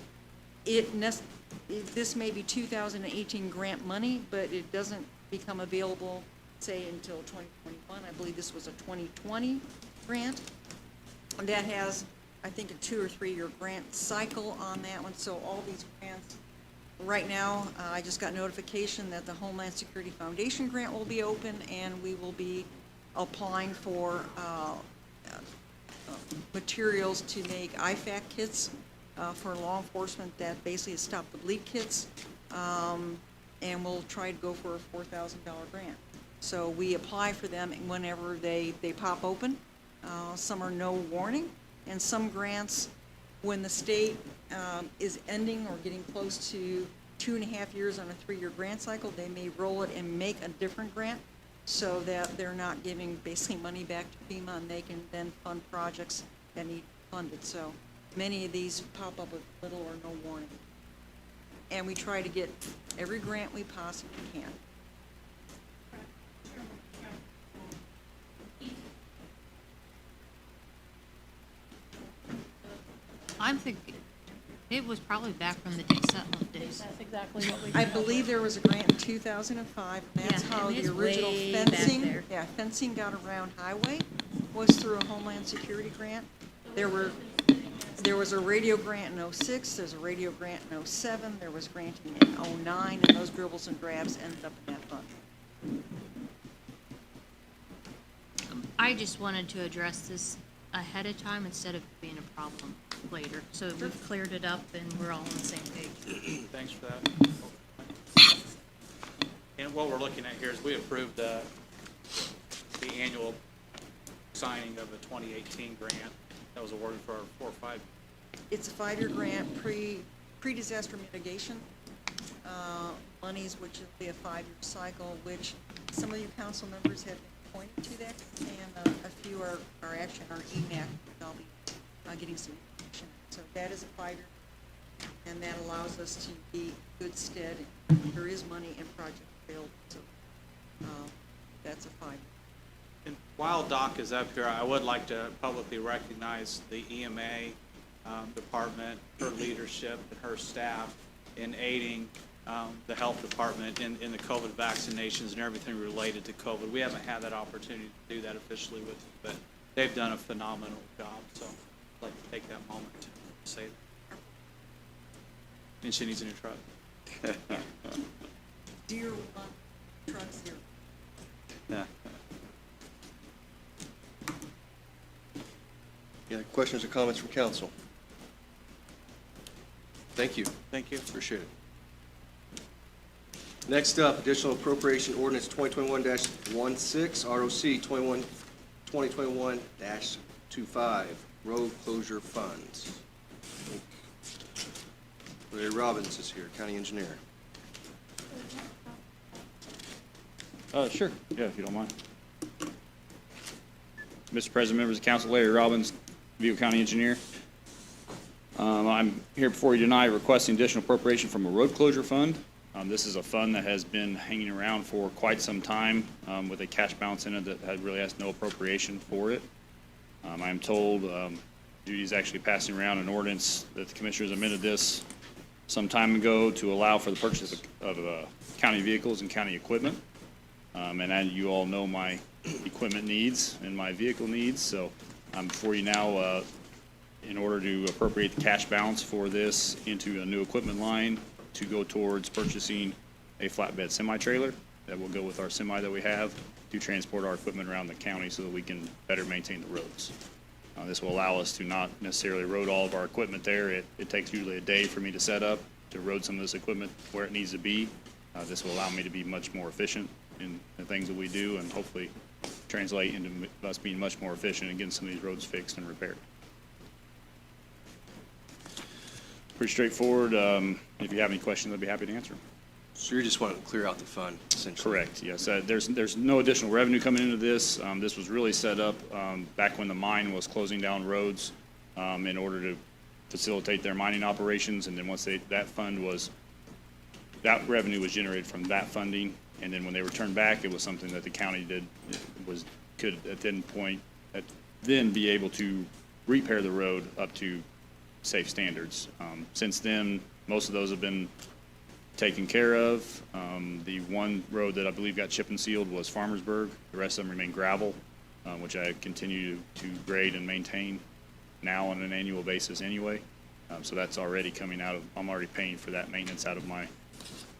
this may be 2018 grant money, but it doesn't become available, say, until 2021. I believe this was a 2020 grant. And that has, I think, a 2 or 3 year grant cycle on that one. So all these grants, right now, I just got notification that the Homeland Security Foundation grant will be open, and we will be applying for materials to make IFAC kits for law enforcement, that basically is stop the bleed kits. And we'll try to go for a $4,000 grant. So we apply for them whenever they pop open. Some are no warning, and some grants, when the state is ending or getting close to 2.5 years on a 3-year grant cycle, they may roll it and make a different grant so that they're not giving basically money back to FEMA, and they can then fund projects that need funded. So many of these pop up with little or no warning. And we try to get every grant we possibly can. I'm thinking, it was probably back from the settlement days. That's exactly what we. I believe there was a grant in 2005, and that's Yeah, how it the is original way back fencing, there. fencing got around highway was through a Homeland Security grant. There was a radio grant in 06, there's a radio grant in 07, there was granting in 09, and those dribbles and drabs ended up in that fund. I just wanted to address this ahead of time instead of being a problem later. So we've cleared it up and we're all on the same page. Thanks for that. And what we're looking at here is we approved the annual signing of a 2018 grant that was awarded for our It's a 5-year grant, pre-disaster mitigation monies, which will be a 5-year cycle, which some of you council members have been pointing to that, and a few are actually on our EMAC. I'll be getting some information. So that is a 5-year, and that allows us to be in good stead. There is money in project available, so that's a 5-year. And while Doc is up here, I would like to publicly recognize the EMA department, her leadership, and her staff in aiding the health department in the COVID vaccinations and everything related to COVID. We haven't had that opportunity to do that officially with them, but they've done a phenomenal job. So I'd like to take that moment to say that. And she needs a new truck. Deer trucks here. Yeah. Any questions or comments from council? Thank you. Thank you. Appreciate it. Next up, additional appropriation ordinance 2021-16, ROC 2021-25, road closure funds. Larry Robbins is here, county engineer. Sure, yeah, if you don't mind. Mr. President, members of council, Larry Robbins, Vigo County Engineer. I'm here before you tonight requesting additional appropriation from a road closure fund. This is a fund that has been hanging around for quite some time with a cash balance in it that really has no appropriation for it. I am told Judy's actually passing around an ordinance that the commissioners amended this some time ago to allow for the purchase of county vehicles and county equipment. And you all know my equipment needs and my vehicle needs, so I'm before you now in order to appropriate the cash balance for this into a new equipment line to go towards purchasing a flatbed semi-trailer that will go with our semi that we have to transport our equipment around the county so that we can better maintain the roads. This will allow us to not necessarily road all of our equipment there. It takes usually a day for me to set up, to road some of this equipment where it needs to be. This will allow me to be much more efficient in the things that we do and hopefully translate into us being much more efficient and getting some of these roads fixed and repaired. Pretty straightforward. If you have any questions, I'd be happy to answer them. So you're just wanting to clear out the fund, essentially? Correct, yes. There's no additional revenue coming into this. This was really set up back when the mine was closing down roads in order to facilitate their mining operations. And then once that revenue was generated from that funding. And then when they returned back, it was something that the county could at then be able to repair the road up to safe standards. Since then, most of those have been taken care of. The one road that I believe got chip and sealed was Farmersburg. The rest of them remain gravel, which I continue to grade and maintain now on an annual basis anyway. So that's already coming out of, I'm already paying for that maintenance out of my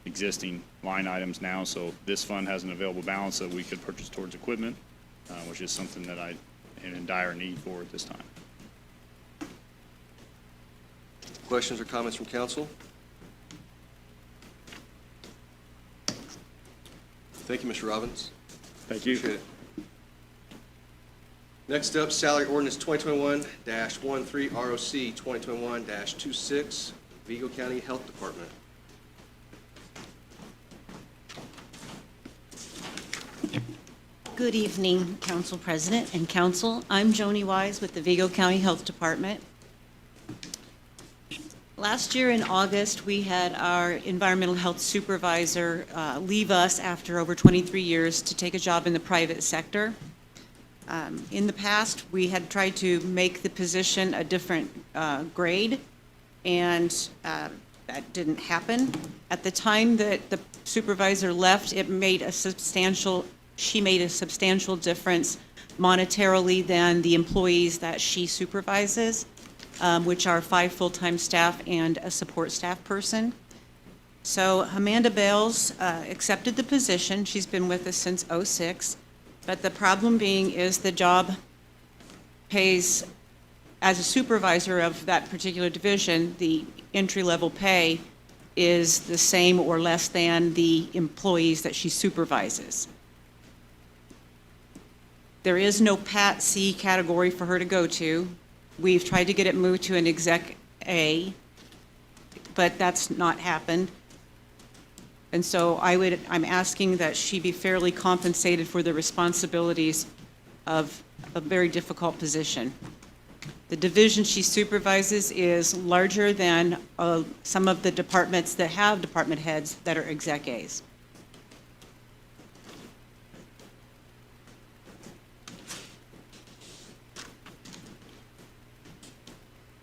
existing line items now. So this fund has an available balance that we could purchase towards equipment, which is something that I am in dire need for at this time. Questions or comments from council? Thank you, Mr. Robbins. Thank you. Appreciate it. Next up, salary ordinance 2021-13, ROC 2021-26, Vigo County Health Department. Good evening, Council President and Council. I'm Joni Wise with the Vigo County Health Department. Last year in August, we had our environmental health supervisor leave us after over 23 years to take a job in the private sector. In the past, we had tried to make the position a different grade, and that didn't happen. At the time that the supervisor left, she made a substantial difference monetarily than the employees that she supervises, which are 5 full-time staff and a support staff person. So Amanda Bales accepted the position. She's been with us since '06. But the problem being is the job pays, as a supervisor of that particular division, the entry-level pay is the same or less than the employees that she supervises. There is no Pat C category for her to go to. We've tried to get it moved to an A, but that's not happened. And so I'm asking that she be fairly compensated for the responsibilities of a very difficult position. The division she supervises is larger than some of the departments that have department heads that are exec As.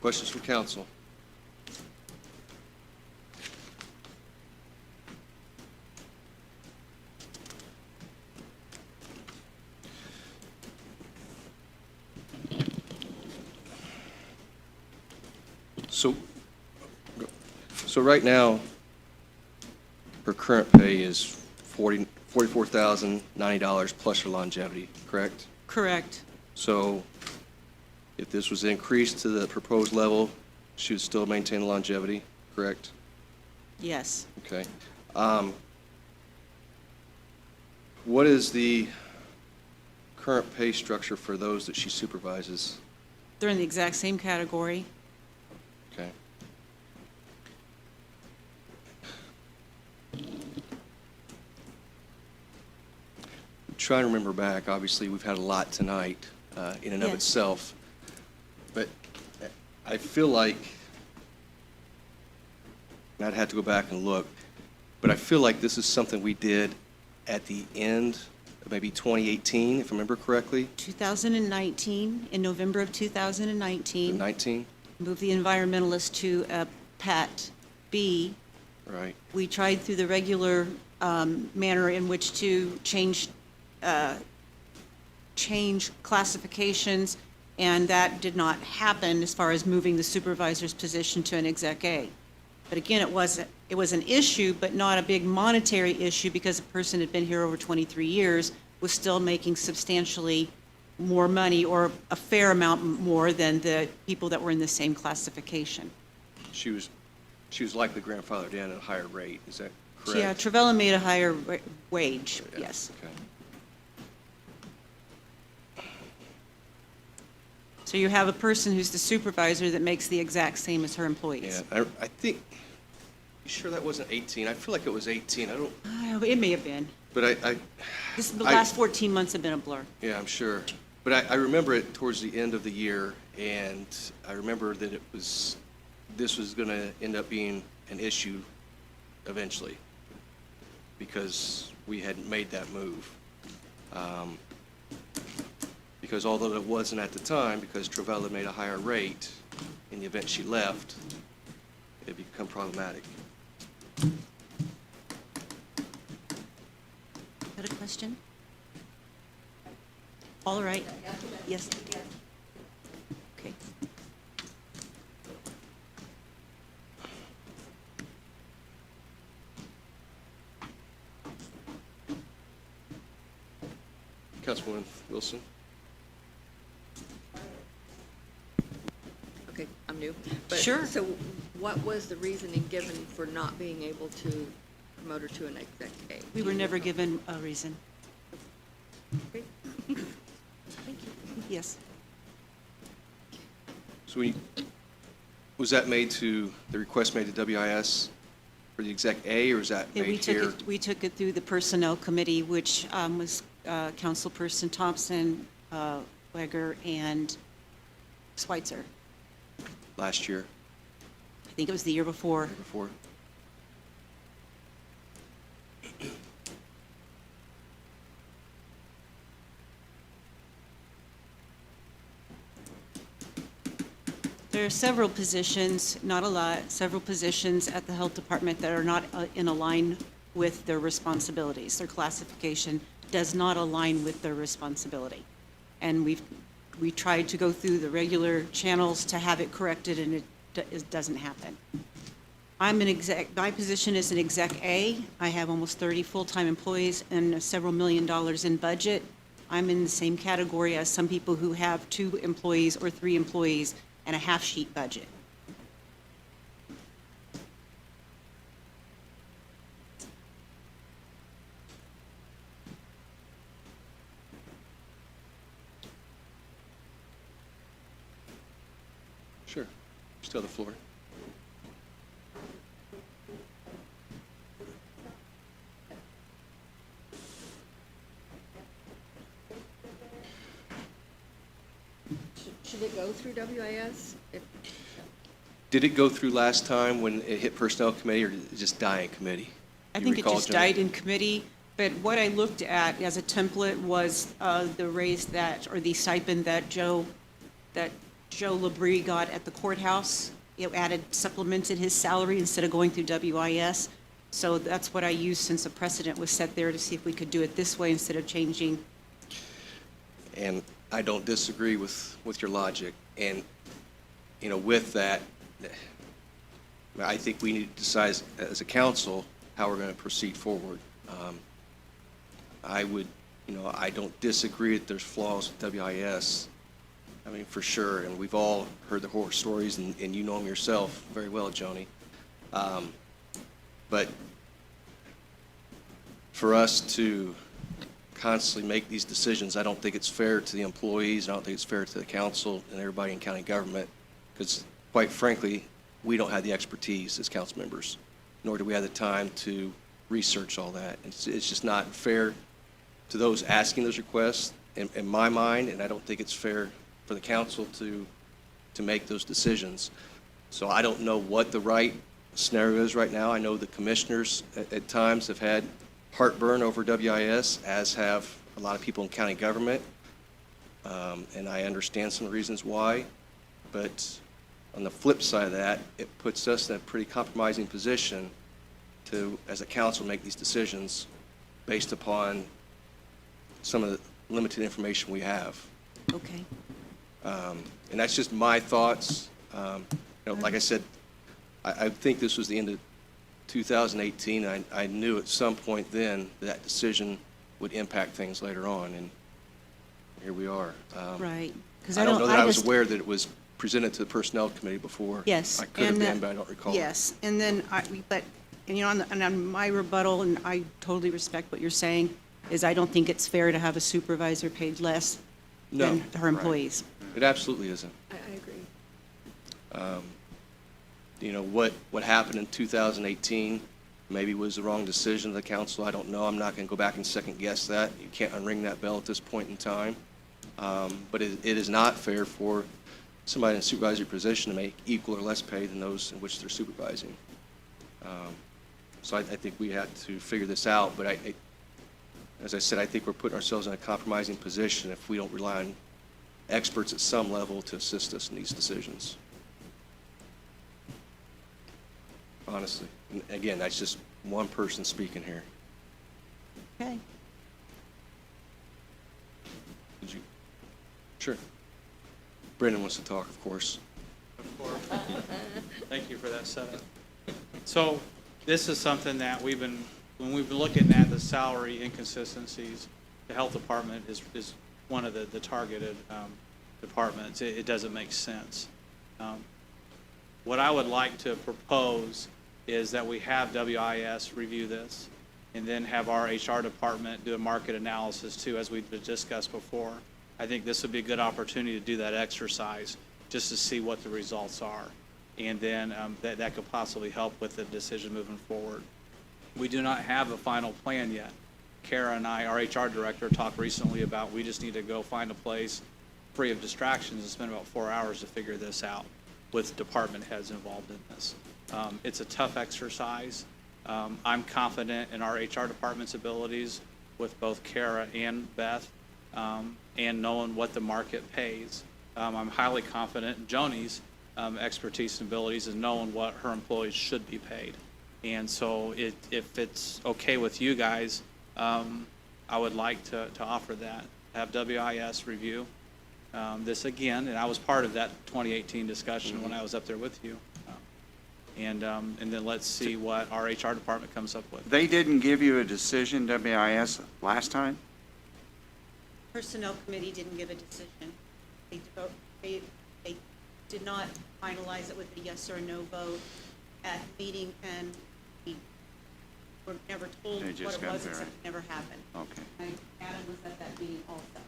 Questions from council? So right now, her current pay is $44,090 plus her longevity, correct? Correct. So if this was increased to the proposed level, she would still maintain the longevity, correct? Yes. Okay. What is the current pay structure for those that she supervises? They're in the exact same category. Okay. Trying to remember back, obviously, we've had a lot tonight in and of Yes. itself, but I feel like, and I'd have to go back and look, but I feel like this is something we did at the end of maybe 2018, if I remember correctly. 2019, in November of 2019. 19? Moved the environmentalist to Pat B. Right. We tried through the regular manner in which to change classifications, and that did not happen as far as moving the supervisor's position to an exec A. But again, it was an issue, but not a big monetary issue, because a person had been here over 23 years, was still making substantially more money, or a fair amount more than the people that were in the same classification. She was likely grandfathered in at a higher rate, is that correct? Yeah, Travella made a higher wage, Yeah, yes. Okay. So you have a person who's the supervisor that makes the exact same as her employees. Yeah, I think, you sure that wasn't 18? I feel like it was 18, I don't, It may have been. but The I- last 14 months have been a blur. yeah, I'm sure. But I remember it towards the end of the year, and I remember that this was going to end up being an issue eventually, because we had made that move. Because although it wasn't at the time, because Travella made a higher rate, in the event she left, it become problematic. Got a question? All right. Yes. Okay. Councilwoman Wilson? Okay, I'm new. But, Sure. So what was the reasoning given for not being able to promote her to an exec A? We were never given a reason. Okay. Thank you. Yes. So was that the request made to WIS for the exec A, or was that Yeah, made here? we took it through the Personnel Committee, which was Councilperson Thompson, Weger, and Schweitzer. Last year, I think it was the year before. before? There are several positions, not a lot, several positions at the Health Department that are not in align with their responsibilities. Their classification does not align with their responsibility. And we tried to go through the regular channels to have it corrected, and it doesn't happen. My position is an exec A. I have almost 30 full-time employees and several $1 million in budget. I'm in the same category as some people who have 2 employees or 3 employees and a half-sheet budget. Sure. Still the floor. Should it go through WIS? Did it go through last time when it hit Personnel Committee, or did it just die in committee? I You think it recall, just Jenny? died in committee, but what I looked at as a template was the raise that, or the stipend that Joe Labrie got at the courthouse. It added, supplemented his salary instead of going through WIS. So that's what I used since a precedent was set there to see if we could do it this way instead of changing. And I don't disagree with your logic. And, with that, I think we need to decide as a council how we're going to proceed forward. I don't disagree that there's flaws with WIS. I mean, for sure, and we've all heard the horror stories, and you know them yourself very well, Joni. But for us to constantly make these decisions, I don't think it's fair to the employees, I don't think it's fair to the council and everybody in county government, because quite frankly, we don't have the expertise as council members, nor do we have the time to research all that. It's just not fair to those asking those requests, in my mind, and I don't think it's fair for the council to make those decisions. So I don't know what the right scenario is right now. I know the commissioners at times have had heartburn over WIS, as have a lot of people in county government, and I understand some of the reasons why. But on the flip side of that, it puts us in a pretty compromising position to, as a council, make these decisions based upon some of the limited information we have. Okay. And that's just my thoughts. Like I said, I think this was the end of 2018. I knew at some point then that decision would impact things later on, and here we are. Right. 'Cause I don't know that I was just- aware that it was presented to the Personnel Committee before. Yes. I could have and been, but I don't recall. Yes, and then, on my rebuttal, and I totally respect what you're saying, is I don't think it's fair to have a supervisor paid less than No. her employees. It absolutely isn't. I agree. What happened in 2018 maybe was the wrong decision of the council. I don't know. I'm not going to go back and second guess that. You can't unring that bell at this point in time. But it is not fair for somebody in a supervisory position to make equal or less pay than those in which they're supervising. So I think we have to figure this out. But as I said, I think we're putting ourselves in a compromising position if we don't rely on experts at some level to assist us in these decisions. Honestly. And again, that's just one person speaking here. Okay. Did you? Sure. Brendan wants to talk, of course. Of course. Thank you for that setup. So this is something that when we've been looking at the salary inconsistencies, the health department is one of the targeted departments. It doesn't make sense. What I would like to propose is that we have WIS review this, and then have our HR department do a market analysis too, as we've discussed before. I think this would be a good opportunity to do that exercise, just to see what the results are. And then that could possibly help with the decision moving forward. We do not have a final plan yet. Kara and I, our HR director, talked recently about we just need to go find a place free of distractions and spend about 4 hours to figure this out with department heads involved in this. It's a tough exercise. I'm confident in our HR department's abilities with both Kara and Beth, and knowing what the market pays. I'm highly confident in Joni's expertise and abilities and knowing what her employees should be paid. And so if it's okay with you guys, I would like to offer that, have WIS review this again, and I was part of that 2018 discussion when I was up there with you. And then let's see what our HR department comes up with. They didn't give you a decision, WIS, last time? Personnel committee didn't give a decision. They did not finalize it with a yes or a no vote at meeting, and we were never told They what just it got was, there. except it never happened. Okay. And Adam was at that meeting also.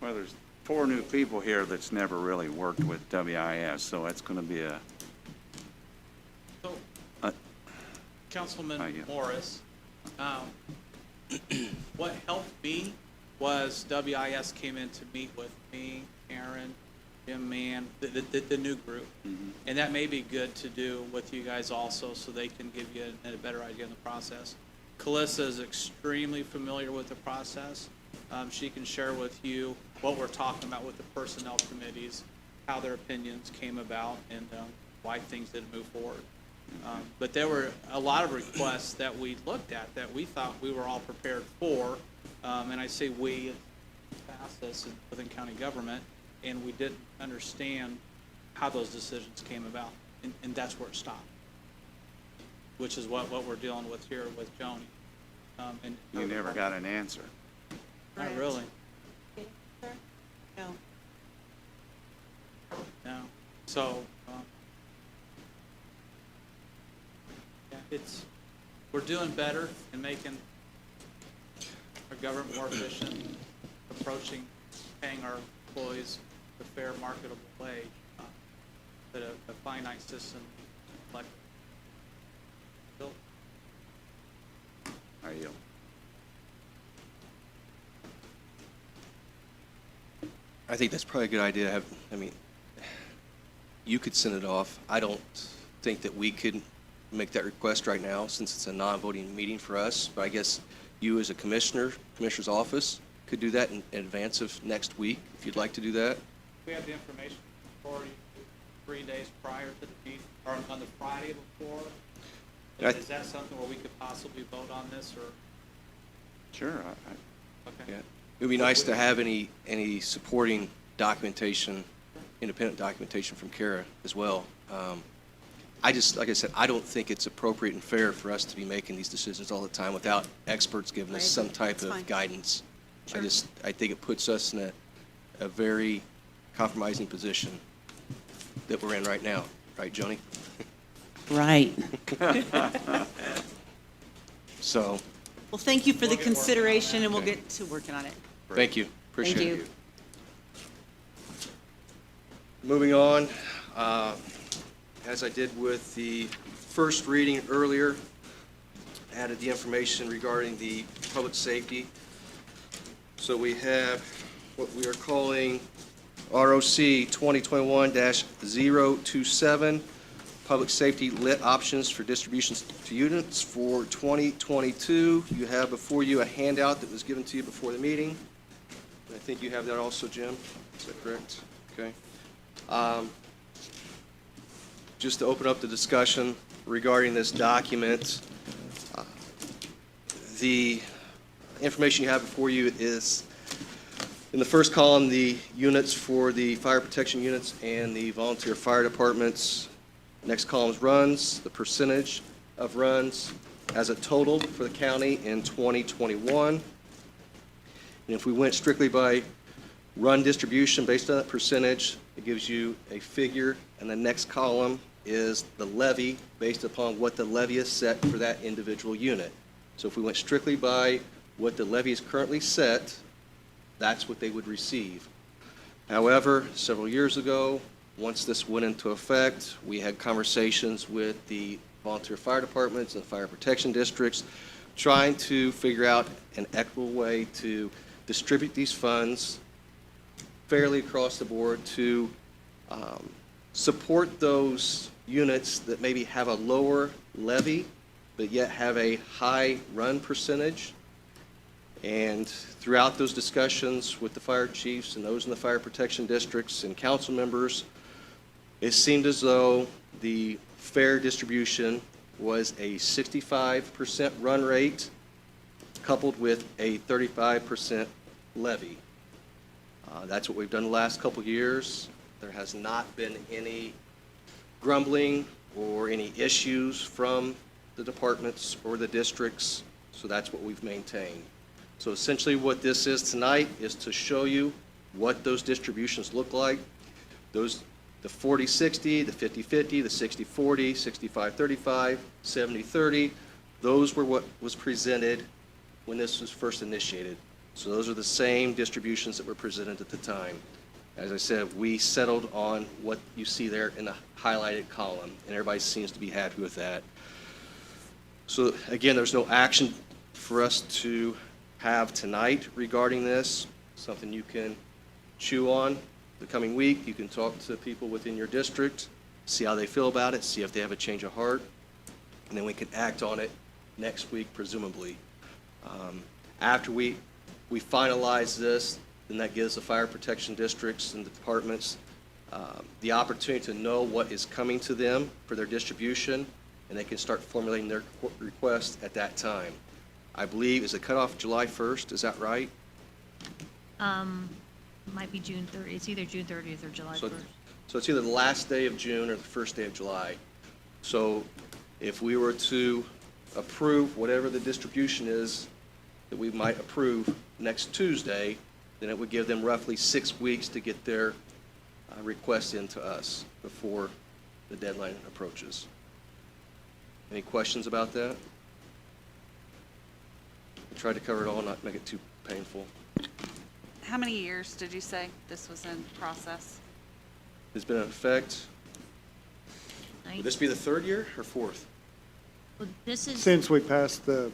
Well, 4 new people here that's never really worked with WIS, so that's going to be a, So, Uh, Councilman yeah. Morris, what helped me was WIS came in to meet with me, Aaron, Jim Mann, the new group. And that may be good to do with you guys also, so they can give you a better idea of the process. Calissa is extremely familiar with the process. She can share with you what we're talking about with the personnel committees, how their opinions came about, and why things didn't move forward. But there were a lot of requests that we looked at that we thought we were all prepared for. And I say we, this within county government, and we didn't understand how those decisions came about. And that's where it stopped, which is what we're dealing with here with Joni. And you never got an answer. Not really. No. No. So, yeah, we're doing better and making our government more efficient, approaching paying our employees the fair marketable wage, but a finite system like built. I yield. I think that's probably a good idea to have, you could send it off. I don't think that we could make that request right now since it's a non-voting meeting for us, but I guess you as a commissioner's office could do that in advance of next week, if you'd like to do that. We have the information for you 3 days prior to the meeting, or on the Friday before. Is that something where we could possibly vote on this, or? Sure. Okay. Yeah. It would be nice to have any supporting documentation, independent documentation from Kara as well. Like I said, I don't think it's appropriate and fair for us to be making these decisions all the time without experts giving us some type of guidance. Sure. I think it puts us in a very compromising position that we're in right now. Right, Joni? Right. So, Well, thank you for the consideration, and we'll get to working on it. thank you. Appreciate Thank it. you. Moving on, as I did with the first reading earlier, added the information regarding the public safety. So we have what we are calling ROC 2021-027, Public Safety Lit Options for Distributions to Units for 2022. You have before you a handout that was given to you before the meeting. I think you have that also, Jim. Is that correct? Okay. Just to open up the discussion regarding this document, the information you have before you is in the first column, the units for the fire protection units and the volunteer fire departments. Next column is runs, the percentage of runs as a total for the county in 2021. And if we went strictly by run distribution based on that percentage, it gives you a figure. And the next column is the levy based upon what the levy is set for that individual unit. So if we went strictly by what the levy is currently set, that's what they would receive. However, several years ago, once this went into effect, we had conversations with the volunteer fire departments and fire protection districts, trying to figure out an equitable way to distribute these funds fairly across the board to support those units that maybe have a lower levy, but yet have a high run percentage. And throughout those discussions with the fire chiefs and those in the fire protection districts and council members, it seemed as though the fair distribution was a 65% run rate coupled with a 35% levy. That's what we've done the last couple of years. There has not been any grumbling or any issues from the departments or the districts, so that's what we've maintained. So essentially what this is tonight is to show you what those distributions look like. The 40-60, the 50-50, the 60-40, 65-35, 70-30, those were what was presented when this was first initiated. So those are the same distributions that were presented at the time. As I said, we settled on what you see there in the highlighted column, and everybody seems to be happy with that. So again, there's no action for us to have tonight regarding this, something you can chew on the coming week. You can talk to people within your district, see how they feel about it, see if they have a change of heart, and then we can act on it next week, presumably. After we finalize this, then that gives the fire protection districts and the departments the opportunity to know what is coming to them for their distribution, and they can start formulating their request at that time. I believe, is the cutoff July 1st, is that right? Might be June 30th. It's either June 30th or July 1st. So it's either the last day of June or the first day of July. So if we were to approve whatever the distribution is that we might approve next Tuesday, then it would give them roughly 6 weeks to get their request into us before the deadline approaches. Any questions about that? I tried to cover it all, not make it too painful. How many years did you say this was in process? It's been in effect. Would this be the third year or fourth? Well, this is. Since we passed the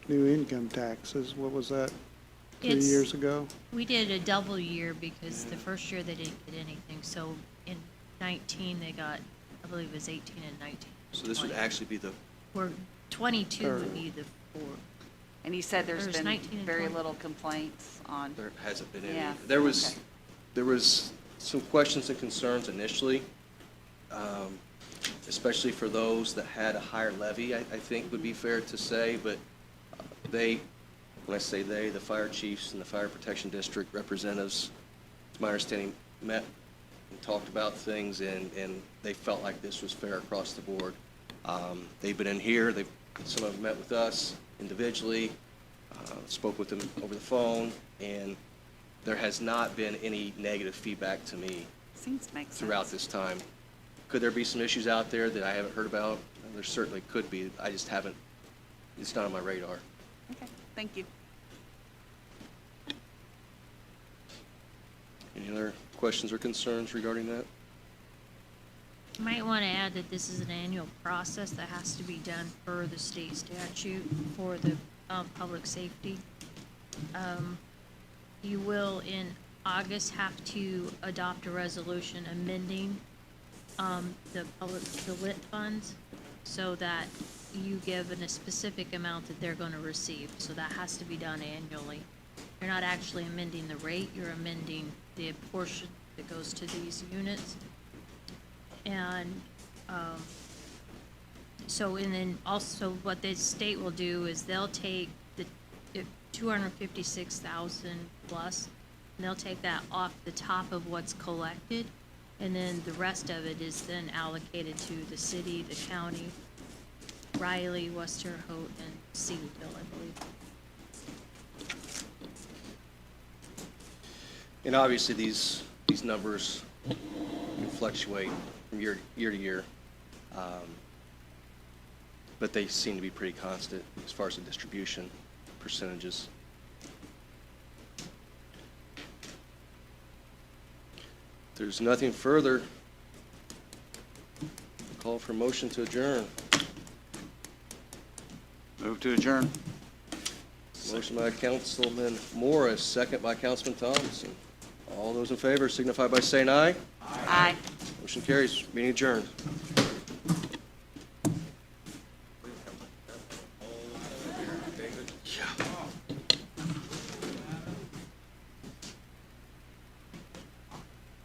new income taxes, what was that, 3 It's- years ago? We did a double year because the first year they didn't get anything. So in 19, they got, I believe it was 18 and 19. So this would actually be the, Or 22 would be the fourth. And you said there's There's been 19 and very 20. little complaints on, there hasn't been any. Yeah, There was, okay. there was some questions and concerns initially, especially for those that had a higher levy, I think would be fair to say, but they, when I say they, the fire chiefs and the fire protection district representatives, to my understanding, met and talked about things, and they felt like this was fair across the board. They've been in here, some of them met with us individually, spoke with them over the phone, and there has not been any negative feedback to me seems to make sense. throughout this time. Could there be some issues out there that I haven't heard about? There certainly could be. I just haven't, it's not on my radar. Okay, thank you. Any other questions or concerns regarding that? You might want to add that this is an annual process that has to be done per the state statute for the public safety. You will, in August, have to adopt a resolution amending the lit funds so that you give a specific amount that they're going to receive. So that has to be done annually. You're not actually amending the rate, you're amending the portion that goes to these units. And and then also what the state will do is they'll take the 256,000 plus, and they'll take that off the top of what's collected, and then the rest of it is then allocated to the city, the county, Riley, Wester, Haute, and Cedarville, I believe. And obviously, these numbers can fluctuate from year to year, but they seem to be pretty constant as far as the distribution percentages. If there's nothing further, call for motion to adjourn. Move to adjourn. Motion by Councilman Morris, second by Councilman Thompson. All those in favor signify by saying aye. Aye. Motion carries. Meeting adjourned.